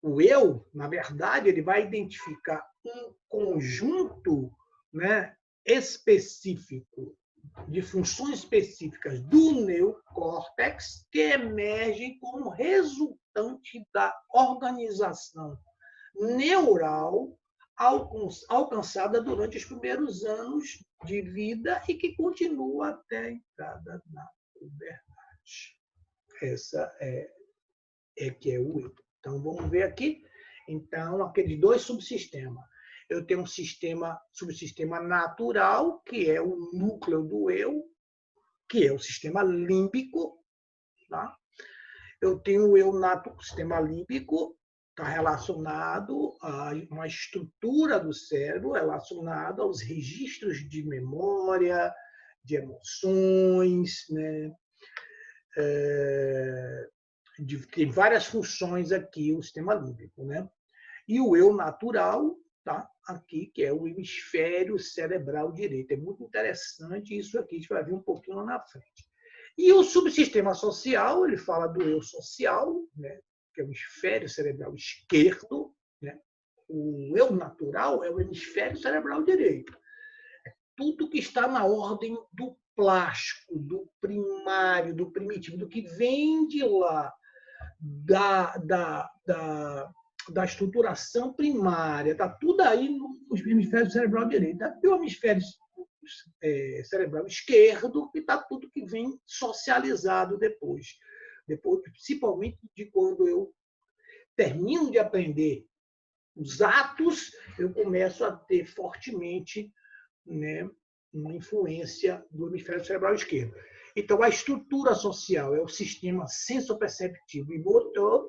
o eu, na verdade, ele vai identificar um conjunto, né, específico de funções específicas do neocórtex que emergem como resultante da organização neural alcançada durante os primeiros anos de vida e que continua até a entrada na puberdade. Essa que é o eu. Então, vamos ver aqui. Então, aqueles dois subsistemas. Eu tenho um subsistema natural, que é o núcleo do eu, que é o sistema límbico. Tá? Eu tenho o eu nato, sistema límbico, está relacionado a uma estrutura do cérebro, relacionada aos registros de memória, de emoções, né? Tem várias funções aqui o sistema límbico, né? E o eu natural, tá? Aqui, que é o hemisfério cerebral direito. É muito interessante isso aqui, a gente vai ver um pouquinho lá na frente. E o subsistema social, ele fala do eu social, né? Que é o hemisfério cerebral esquerdo, né? O eu natural é o hemisfério cerebral direito. É tudo que está na ordem do plástico, do primário, do primitivo, do que vem de lá, da estruturação primária, está tudo aí no hemisfério cerebral direito. E o hemisfério cerebral esquerdo, e está tudo que vem socializado depois, principalmente de quando eu termino de aprender os atos, eu começo a ter fortemente, né, uma influência do hemisfério cerebral esquerdo. Então, a estrutura social é o sistema sensoperceptivo e motor,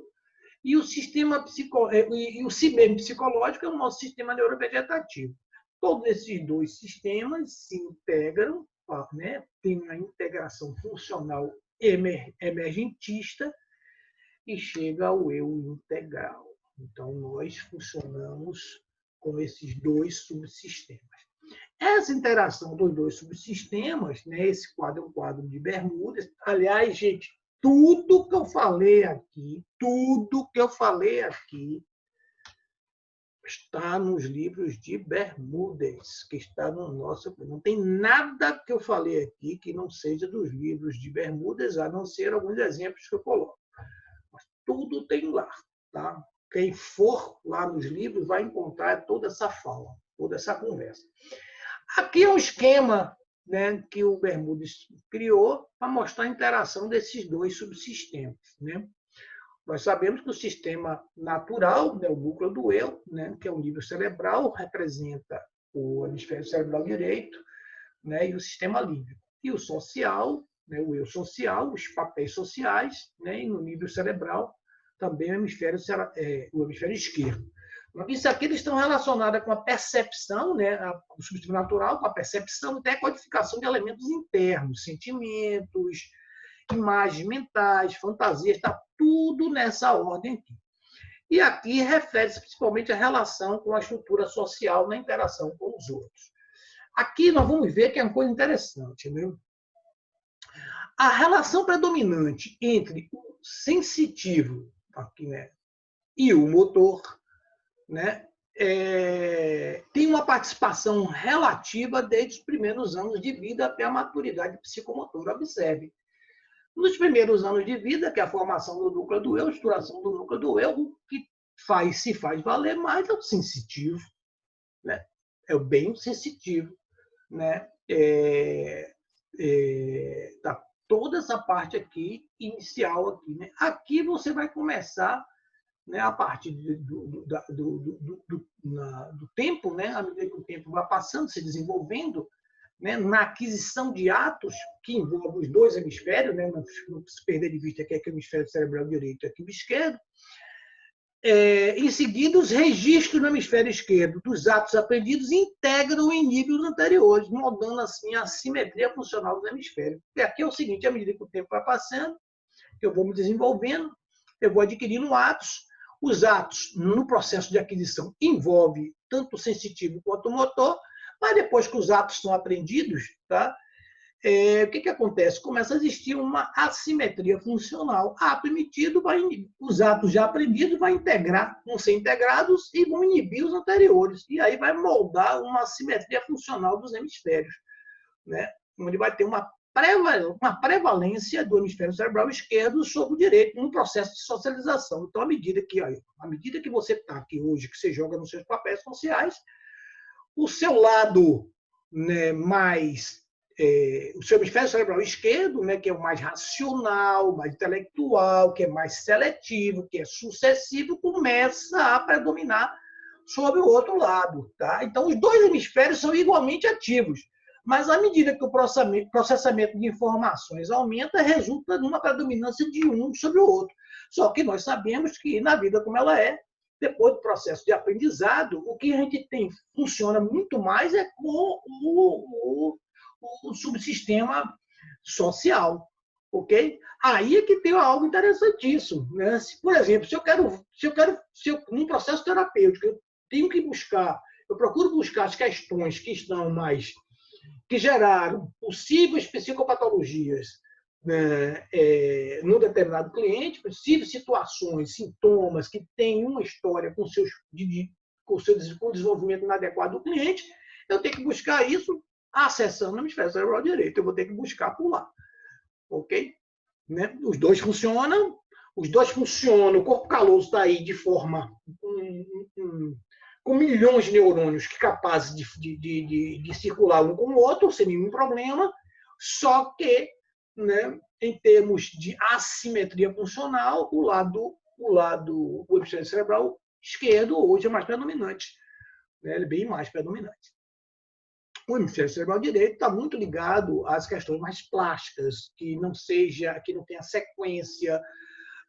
e o sistema o si mesmo psicológico é o nosso sistema neurovegetativo. Todos esses dois sistemas se integram, né? Tem uma integração funcional emergentista e chega ao eu integral. Então, nós funcionamos com esses dois subsistemas. Essa interação dos dois subsistemas, né, esse quadro é um quadro de Bermudas. Aliás, gente, tudo que eu falei aqui está nos livros de Bermudas, que está no nosso... Não tem nada que eu falei aqui que não seja dos livros de Bermudas, a não ser alguns exemplos que eu coloco. Mas tudo tem lá. Tá? Quem for lá nos livros vai encontrar toda essa fala, toda essa conversa. Aqui é o esquema, né, que o Bermudas criou para mostrar a interação desses dois subsistemas. Né? Nós sabemos que o sistema natural, né, o núcleo do eu, né, que é o nível cerebral, representa o hemisfério cerebral direito, né, e o sistema límbico. E o social, né, o eu social, os papéis sociais, né, e no nível cerebral também o hemisfério esquerdo. Isso aqui eles estão relacionados com a percepção, né, o subsistema natural, com a percepção e até a codificação de elementos internos, sentimentos, imagens mentais, fantasias, está tudo nessa ordem aqui. E aqui refere-se principalmente à relação com a estrutura social na interação com os outros. Aqui nós vamos ver que é uma coisa interessante, né? A relação predominante entre o sensitivo aqui, né, e o motor, né, tem uma participação relativa desde os primeiros anos de vida até a maturidade psicomotora. Observe. Nos primeiros anos de vida, que é a formação do núcleo do eu, a estruturação do núcleo do eu, o que se faz valer mais é o sensitivo, né? É o bem sensitivo, né? Tá toda essa parte aqui, inicial aqui, né? Aqui você vai começar, né, a partir do tempo, né? À medida que o tempo vai passando, se desenvolvendo, né, na aquisição de atos que envolvem os dois hemisférios, né, não se perder de vista que é o hemisfério cerebral direito e aqui o esquerdo, Em seguida, os registros no hemisfério esquerdo dos atos aprendidos integram em níveis anteriores, moldando assim a simetria funcional dos hemisférios. E aqui é o seguinte: à medida que o tempo vai passando, eu vou me desenvolvendo, eu vou adquirindo atos. Os atos, no processo de aquisição, envolve tanto o sensitivo quanto o motor, mas depois que os atos são aprendidos, tá? O que acontece? Começa a existir uma assimetria funcional. Ato emitido, os atos já aprendidos vão integrar, vão ser integrados e vão inibir os anteriores. E aí vai moldar uma assimetria funcional dos hemisférios, né? Onde vai ter uma prevalência do hemisfério cerebral esquerdo sobre o direito, num processo de socialização. Então, à medida que você está aqui hoje, que você joga nos seus papéis sociais, o seu lado, né, o seu hemisfério cerebral esquerdo, né, que é o mais racional, mais intelectual, que é mais seletivo, que é sucessivo, começa a predominar sobre o outro lado. Tá? Então, os dois hemisférios são igualmente ativos, mas à medida que o processamento de informações aumenta, resulta numa predominância de um sobre o outro. Só que nós sabemos que, na vida como ela é, depois do processo de aprendizado, o que a gente tem funciona muito mais é com o subsistema social, ok? Aí é que tem algo interessantíssimo, né? Por exemplo, num processo terapêutico, eu tenho que buscar, eu procuro buscar as questões que estão mais, que geraram possíveis psicopatologias, né, num determinado cliente, possíveis situações, sintomas que têm uma história com o desenvolvimento inadequado do cliente, eu tenho que buscar isso acessando o hemisfério cerebral direito. Eu vou ter que buscar por lá. Ok? Né? Os dois funcionam. O corpo caloso está aí de forma com milhões de neurônios capazes de circular um com o outro, sem nenhum problema, só que, né, em termos de assimetria funcional, o hemisfério cerebral esquerdo hoje é mais predominante. Né? Ele é bem mais predominante. O hemisfério cerebral direito está muito ligado às questões mais plásticas, que não tenha sequência,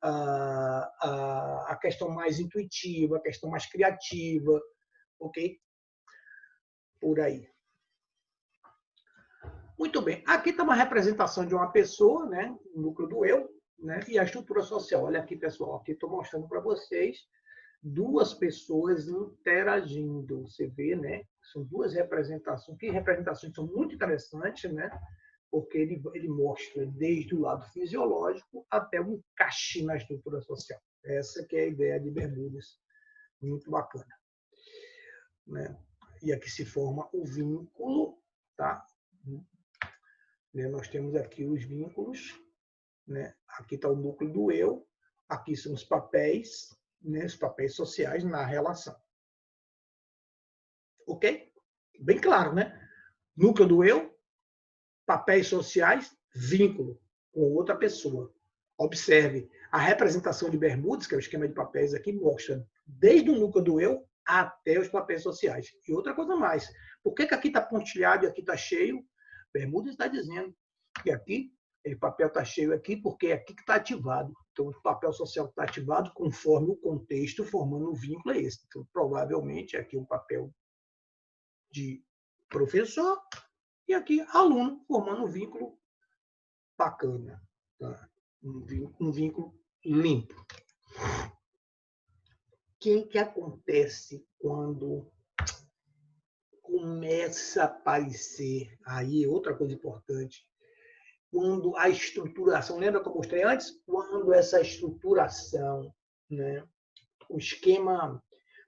a questão mais intuitiva, a questão mais criativa, ok? Por aí. Muito bem. Aqui está uma representação de uma pessoa, né? O núcleo do eu, né? E a estrutura social. Olha aqui, pessoal. Aqui estou mostrando para vocês duas pessoas interagindo. Você vê, né? São duas representações, que representações são muito interessantes, né? Porque ele mostra desde o lado fisiológico até o encaixe na estrutura social. Essa que é a ideia de Bermudes. Muito bacana. Né? E aqui se forma o vínculo, tá? Nós temos aqui os vínculos, né? Aqui está o núcleo do eu, aqui são os papéis, né? Os papéis sociais na relação. Ok? Bem claro, né? Núcleo do eu, papéis sociais, vínculo com outra pessoa. Observe, a representação de Bermudes, que é o esquema de papéis aqui, mostra desde o núcleo do eu até os papéis sociais. E outra coisa mais, por que aqui está pontilhado e aqui está cheio? Bermudes está dizendo que aqui, o papel está cheio aqui, porque é aqui que está ativado. Então, o papel social está ativado conforme o contexto, formando o vínculo é esse. Então, provavelmente, aqui um papel de professor e aqui aluno, formando um vínculo bacana. Tá? Um vínculo limpo. O que acontece quando começa a aparecer, aí outra coisa importante, quando a estruturação, lembra que eu mostrei antes? Quando essa estruturação, né, o esquema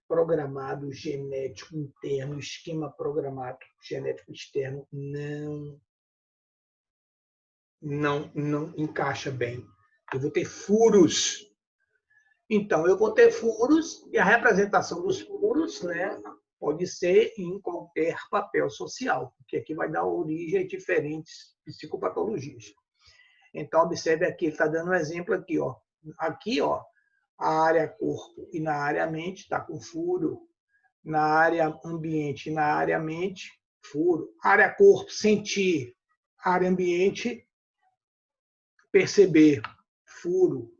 programado genético interno, o esquema programado genético externo não encaixa bem. Eu vou ter furos. Então, eu vou ter furos e a representação dos furos, né, pode ser em qualquer papel social, porque aqui vai dar origem a diferentes psicopatologias. Então, observe aqui, ele está dando um exemplo aqui, ó. Aqui, ó, a área corpo e na área mente está com furo. Na área ambiente e na área mente, furo. Área corpo, sentir. Área ambiente, perceber, furo.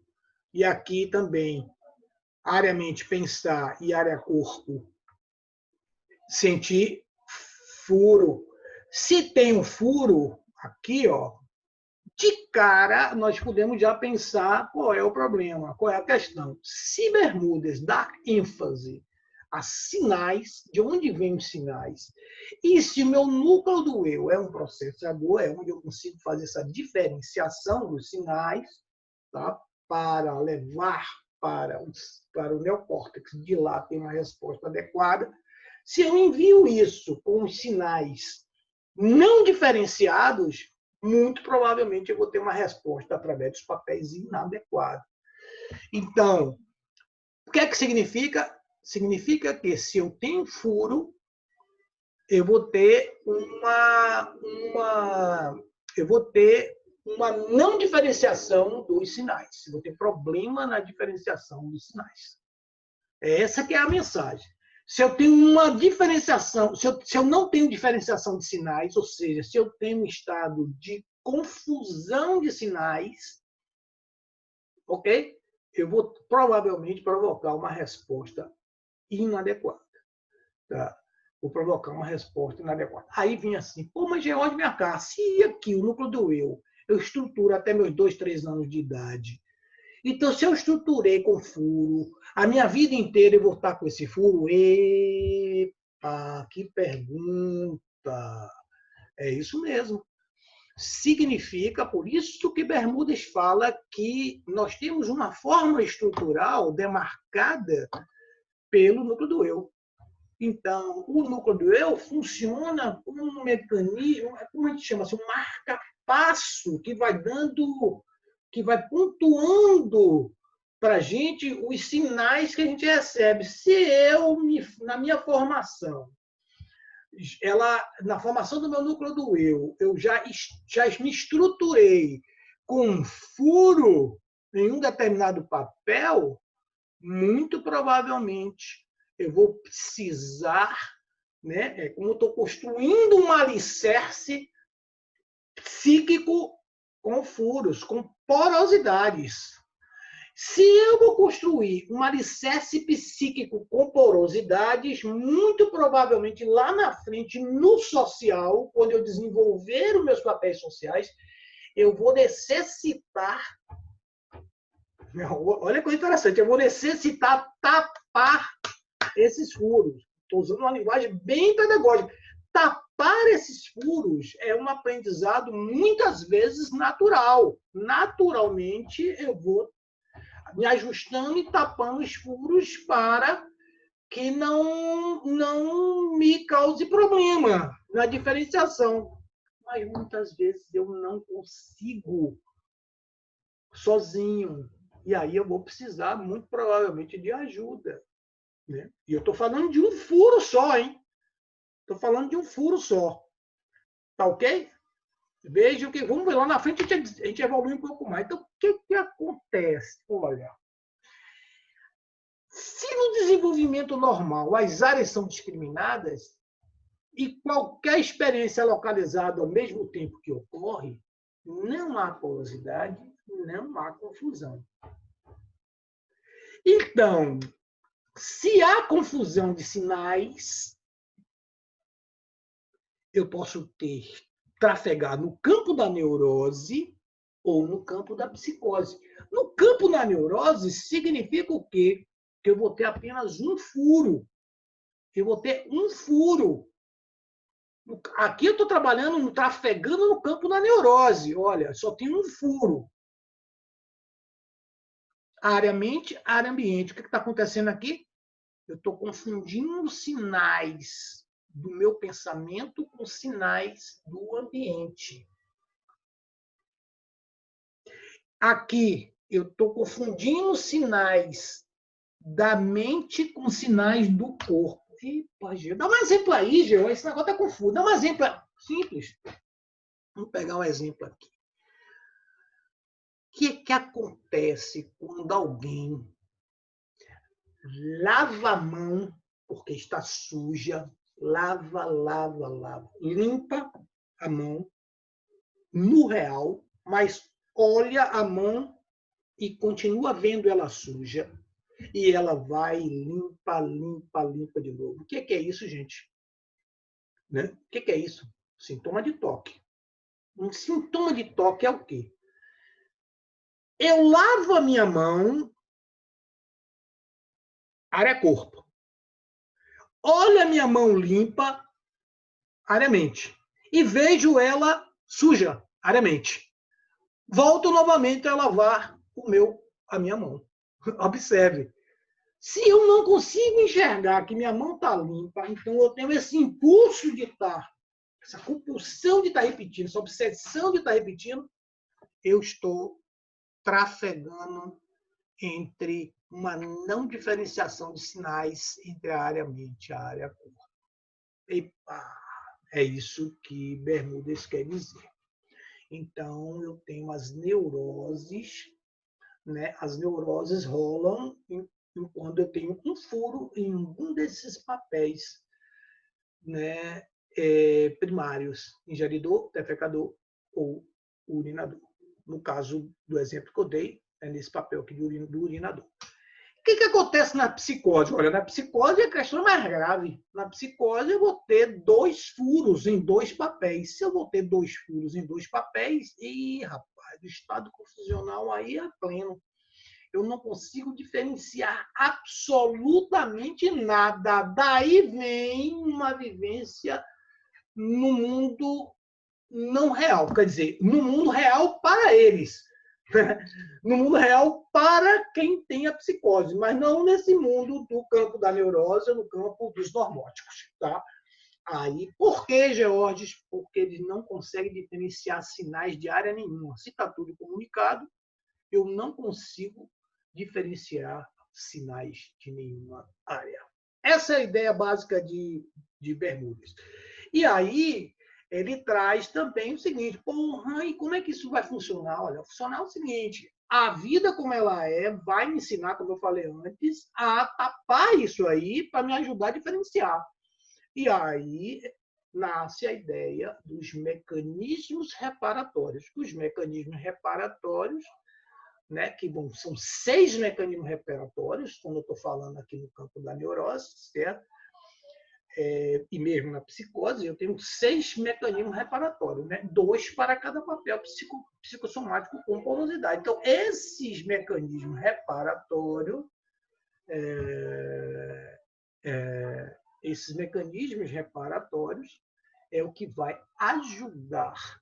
E aqui também, área mente, pensar, e área corpo, sentir furo. Se tem um furo aqui, ó, de cara nós podemos já pensar qual é o problema, qual é a questão. Se Bermudes dá ênfase a sinais, de onde vêm os sinais, e se o meu núcleo do eu é um processador, é onde eu consigo fazer essa diferenciação dos sinais, tá? Para levar para o neocórtex, de lá tem uma resposta adequada. Se eu envio isso com os sinais não diferenciados, muito provavelmente eu vou ter uma resposta através dos papéis inadequados. Então, o que é que significa? Significa que se eu tenho furo, eu vou ter uma não diferenciação dos sinais. Eu vou ter problema na diferenciação dos sinais. Essa que é a mensagem. Se eu tenho uma diferenciação, se eu não tenho diferenciação de sinais, ou seja, se eu tenho um estado de confusão de sinais, ok? Eu vou provavelmente provocar uma resposta inadequada. Tá? Vou provocar uma resposta inadequada. Aí vem assim, pô, mas George, minha cara, se aqui o núcleo do eu estruturo até meus 2, 3 anos de idade, então se eu estruturei com furo, a minha vida inteira eu vou estar com esse furo? Epa, que pergunta! É isso mesmo. Significa, por isso que Bermudes fala que nós temos uma forma estrutural demarcada pelo núcleo do eu. Então, o núcleo do eu funciona como um mecanismo, como a gente chama, assim, um marca-passo que vai dando, que vai pontuando para a gente os sinais que a gente recebe. Se eu, na minha formação, na formação do meu núcleo do eu já me estruturei com um furo em um determinado papel, muito provavelmente eu vou precisar, né, como eu estou construindo um alicerce psíquico com furos, com porosidades. Se eu vou construir um alicerce psíquico com porosidades, muito provavelmente lá na frente, no social, quando eu desenvolver os meus papéis sociais, eu vou necessitar. Olha que coisa interessante, eu vou necessitar tapar esses furos. Estou usando uma linguagem bem pedagógica. Tapar esses furos é um aprendizado muitas vezes natural. Naturalmente, eu vou me ajustando e tapando os furos para que não me cause problema na diferenciação. Mas muitas vezes eu não consigo sozinho. E aí eu vou precisar, muito provavelmente, de ajuda. Né? E eu estou falando de um furo só, hein? Estou falando de um furo só. Tá ok? Veja que vamos ver lá na frente, a gente evolui um pouco mais. Então, o que acontece? Olha, se no desenvolvimento normal as áreas são discriminadas e qualquer experiência localizada ao mesmo tempo que ocorre, não há porosidade, não há confusão. Então, se há confusão de sinais, eu posso trafegar no campo da neurose ou no campo da psicose. No campo da neurose, significa o quê? Que eu vou ter apenas um furo. Eu vou ter um furo. Aqui eu estou trabalhando, trafegando no campo da neurose. Olha, só tem um furo. Área mente, área ambiente. O que está acontecendo aqui? Eu estou confundindo sinais do meu pensamento com sinais do ambiente. Aqui, eu estou confundindo sinais da mente com sinais do corpo. Epa, Gê, dá um exemplo aí, Gê. Esse negócio está confuso. Dá um exemplo simples. Vamos pegar um exemplo aqui. O que acontece quando alguém lava a mão porque está suja, lava, limpa a mão no real, mas olha a mão e continua vendo ela suja. e ela vai limpa, limpa, limpa de novo. O que é isso, gente? Né? O que é isso? Sintoma de toque. Um sintoma de toque é o quê? Eu lavo a minha mão, área corpo. Olho a minha mão limpa, área mente. E vejo ela suja, área mente. Volto novamente a lavar a minha mão. Observe. Se eu não consigo enxergar que minha mão está limpa, então eu tenho esse impulso de estar, essa compulsão de estar repetindo, essa obsessão de estar repetindo, eu estou trafegando entre uma não diferenciação de sinais entre a área mente e a área corpo. Epa, é isso que Bermudes quer dizer. Então, eu tenho as neuroses, né? As neuroses rolam quando eu tenho um furo em um desses papéis, né? Primários, ingeridor, defecador ou urinador. No caso do exemplo que eu dei, é nesse papel aqui do urinador. O que acontece na psicose? Olha, na psicose a questão é mais grave. Na psicose eu vou ter 2 furos em 2 papéis. Se eu vou ter 2 furos em 2 papéis, rapaz, o estado confusional aí é pleno. Eu não consigo diferenciar absolutamente nada. Daí vem uma vivência no mundo não real, quer dizer, no mundo real para eles. No mundo real para quem tem a psicose, mas não nesse mundo do campo da neurose, no campo dos normóticos. Tá? Aí, por que, Georges? Porque eles não conseguem diferenciar sinais de área nenhuma. Se está tudo comunicado, eu não consigo diferenciar sinais de nenhuma área. Essa é a ideia básica de Bermudes. E aí, ele traz também o seguinte, porra, e como é que isso vai funcionar? Olha, funcionar o seguinte, a vida como ela é vai me ensinar, como eu falei antes, a tapar isso aí para me ajudar a diferenciar. E aí nasce a ideia dos mecanismos reparatórios. Os mecanismos reparatórios, né, que são 6 mecanismos reparatórios, quando eu estou falando aqui no campo da neurose, certo? E mesmo na psicose, eu tenho 6 mecanismos reparatórios, né? 2 para cada papel psicossomático com porosidade. Então, esses mecanismos reparatórios, é o que vai ajudar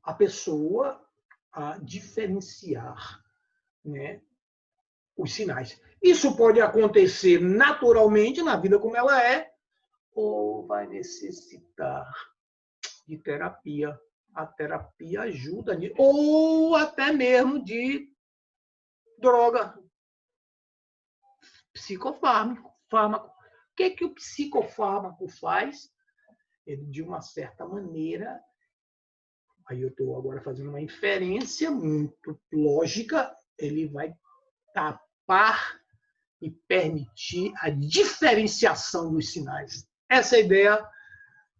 a pessoa a diferenciar, né, os sinais. Isso pode acontecer naturalmente na vida como ela é, ou vai necessitar de terapia. A terapia ajuda nisso. Ou até mesmo de droga, psicofármaco. O que o psicofármaco faz? Ele, de uma certa maneira, aí eu estou agora fazendo uma inferência muito lógica, ele vai tapar e permitir a diferenciação dos sinais. Essa é a ideia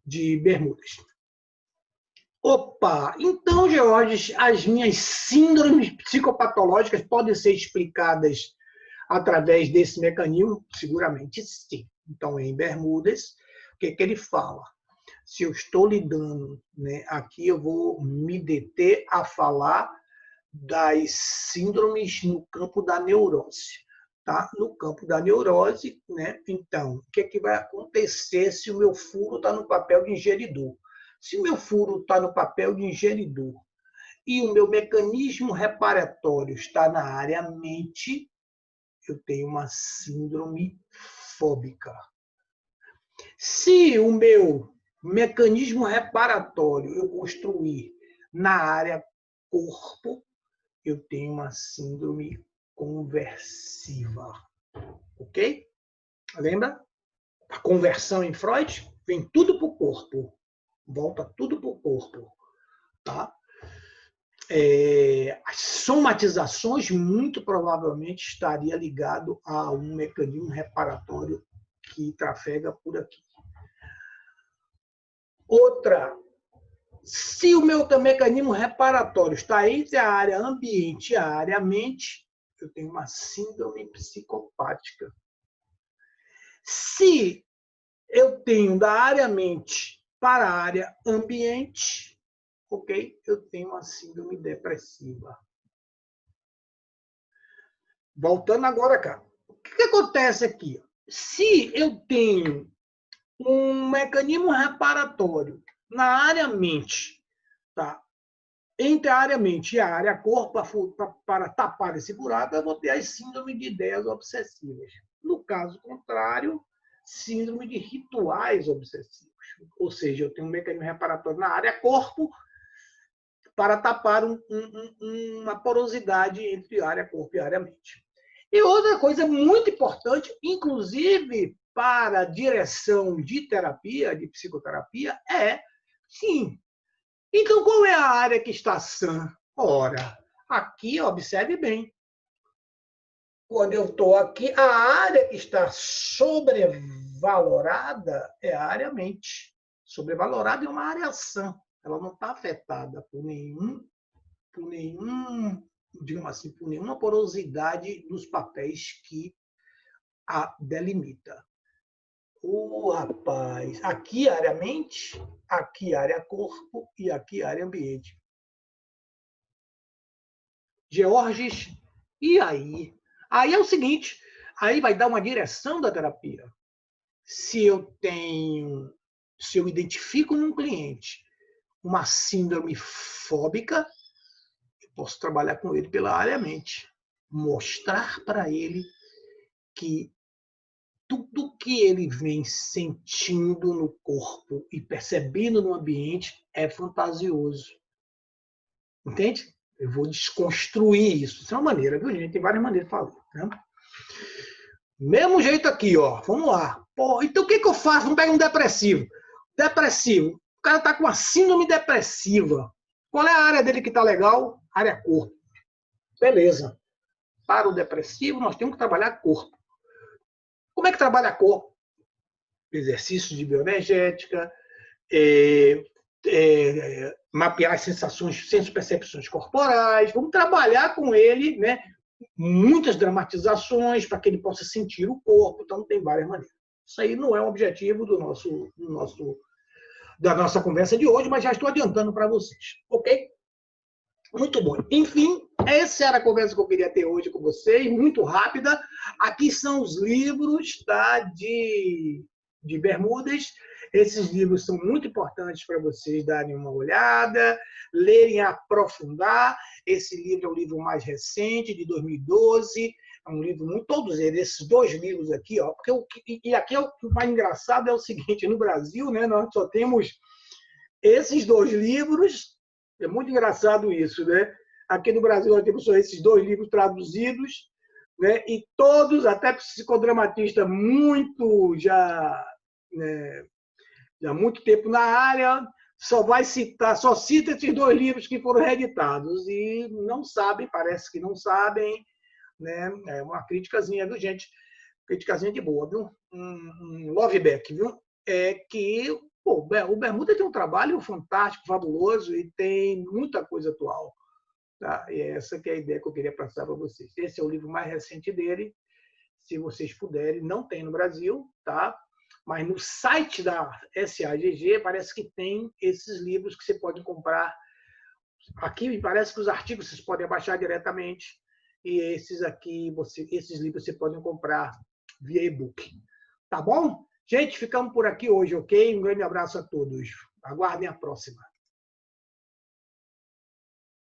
de Bermudes. Opa! Então, Georges, as minhas síndromes psicopatológicas podem ser explicadas através desse mecanismo? Seguramente sim. Então, em Bermudes, o que ele fala? Se eu estou lidando, né, aqui eu vou me deter a falar das síndromes no campo da neurose. Tá? No campo da neurose, né? Então, o que vai acontecer se o meu furo está no papel de ingeridor? Se o meu furo está no papel de ingeridor e o meu mecanismo reparatório está na área mente, eu tenho uma síndrome fóbica. Se o meu mecanismo reparatório eu construir na área corpo, eu tenho uma síndrome conversiva. Ok? Lembra? A conversão em Freud vem tudo para o corpo. Volta tudo para o corpo. Tá? As somatizações muito provavelmente estaria ligado a um mecanismo reparatório que trafega por aqui. Outra Se o meu mecanismo reparatório está entre a área ambiente e a área mente, eu tenho uma síndrome psicopática. Se eu tenho da área mente para a área ambiente, ok? Eu tenho uma síndrome depressiva. Voltando agora cá. O que acontece aqui? Se eu tenho um mecanismo reparatório na área mente, tá? Entre a área mente e a área corpo, para tapar esse buraco, eu vou ter as síndromes de ideias obsessivas. No caso contrário, síndrome de rituais obsessivos. Ou seja, eu tenho um mecanismo reparatório na área corpo para tapar uma porosidade entre a área corpo e a área mente. E outra coisa muito importante, inclusive para a direção de terapia, de psicoterapia, é, sim, então qual é a área que está sã? Ora, aqui, observe bem, quando eu estou aqui, a área que está sobrevalorada é a área mente. Sobrevalorada é uma área sã, ela não está afetada por digamos assim, por nenhuma porosidade dos papéis que a delimita. Rapaz, aqui área mente, aqui área corpo e aqui área ambiente. Georges, e aí? Aí é o seguinte, aí vai dar uma direção da terapia. Se eu identifico num cliente uma síndrome fóbica, eu posso trabalhar com ele pela área mente. Mostrar para ele que tudo que ele vem sentindo no corpo e percebendo no ambiente é fantasioso. Entende? Eu vou desconstruir isso. Isso é uma maneira, viu, gente? Tem várias maneiras de falar. Né? Mesmo jeito aqui, ó. Vamos lá. Pô, então o que eu faço? Vamos pegar um depressivo. Depressivo. O cara está com uma síndrome depressiva. Qual é a área dele que está legal? Área corpo. Beleza. Para o depressivo, nós temos que trabalhar corpo. Como é que trabalha corpo? Exercícios de bioenergética, mapear as sensações, senso-percepções corporais. Vamos trabalhar com ele, né? Muitas dramatizações para que ele possa sentir o corpo. Então, tem várias maneiras. Isso aí não é o objetivo da nossa conversa de hoje, mas já estou adiantando para vocês. Ok? Muito bom. Enfim, essa era a conversa que eu queria ter hoje com vocês, muito rápida. Aqui são os livros, tá, de Bermudas. Esses livros são muito importantes para vocês darem uma olhada, lerem, aprofundar. Esse livro é o livro mais recente, de 2012. É um livro muito... Todos eles, esses dois livros aqui, ó, porque e aqui é o mais engraçado é o seguinte, no Brasil, né, nós só temos esses dois livros. É muito engraçado isso, né? Aqui no Brasil nós temos só esses dois livros traduzidos, né? E todos, até psicodramatista muito né, já há muito tempo na área, só cita esses dois livros que foram reeditados e não sabem, parece que não sabem, né? É uma criticazinha, viu, gente? Criticazinha de boa, viu? Um loveback, viu? É que pô, o Bermuda tem um trabalho fantástico, fabuloso e tem muita coisa atual. Tá? E essa que é a ideia que eu queria passar para vocês. Esse é o livro mais recente dele, se vocês puderem, não tem no Brasil, tá? Mas no site da SAGG parece que tem esses livros que você pode comprar. Aqui me parece que os artigos vocês podem baixar diretamente e esses livros você podem comprar via e-book. Tá bom? Gente, ficamos por aqui hoje, ok? Um grande abraço a todos. Aguardem a próxima.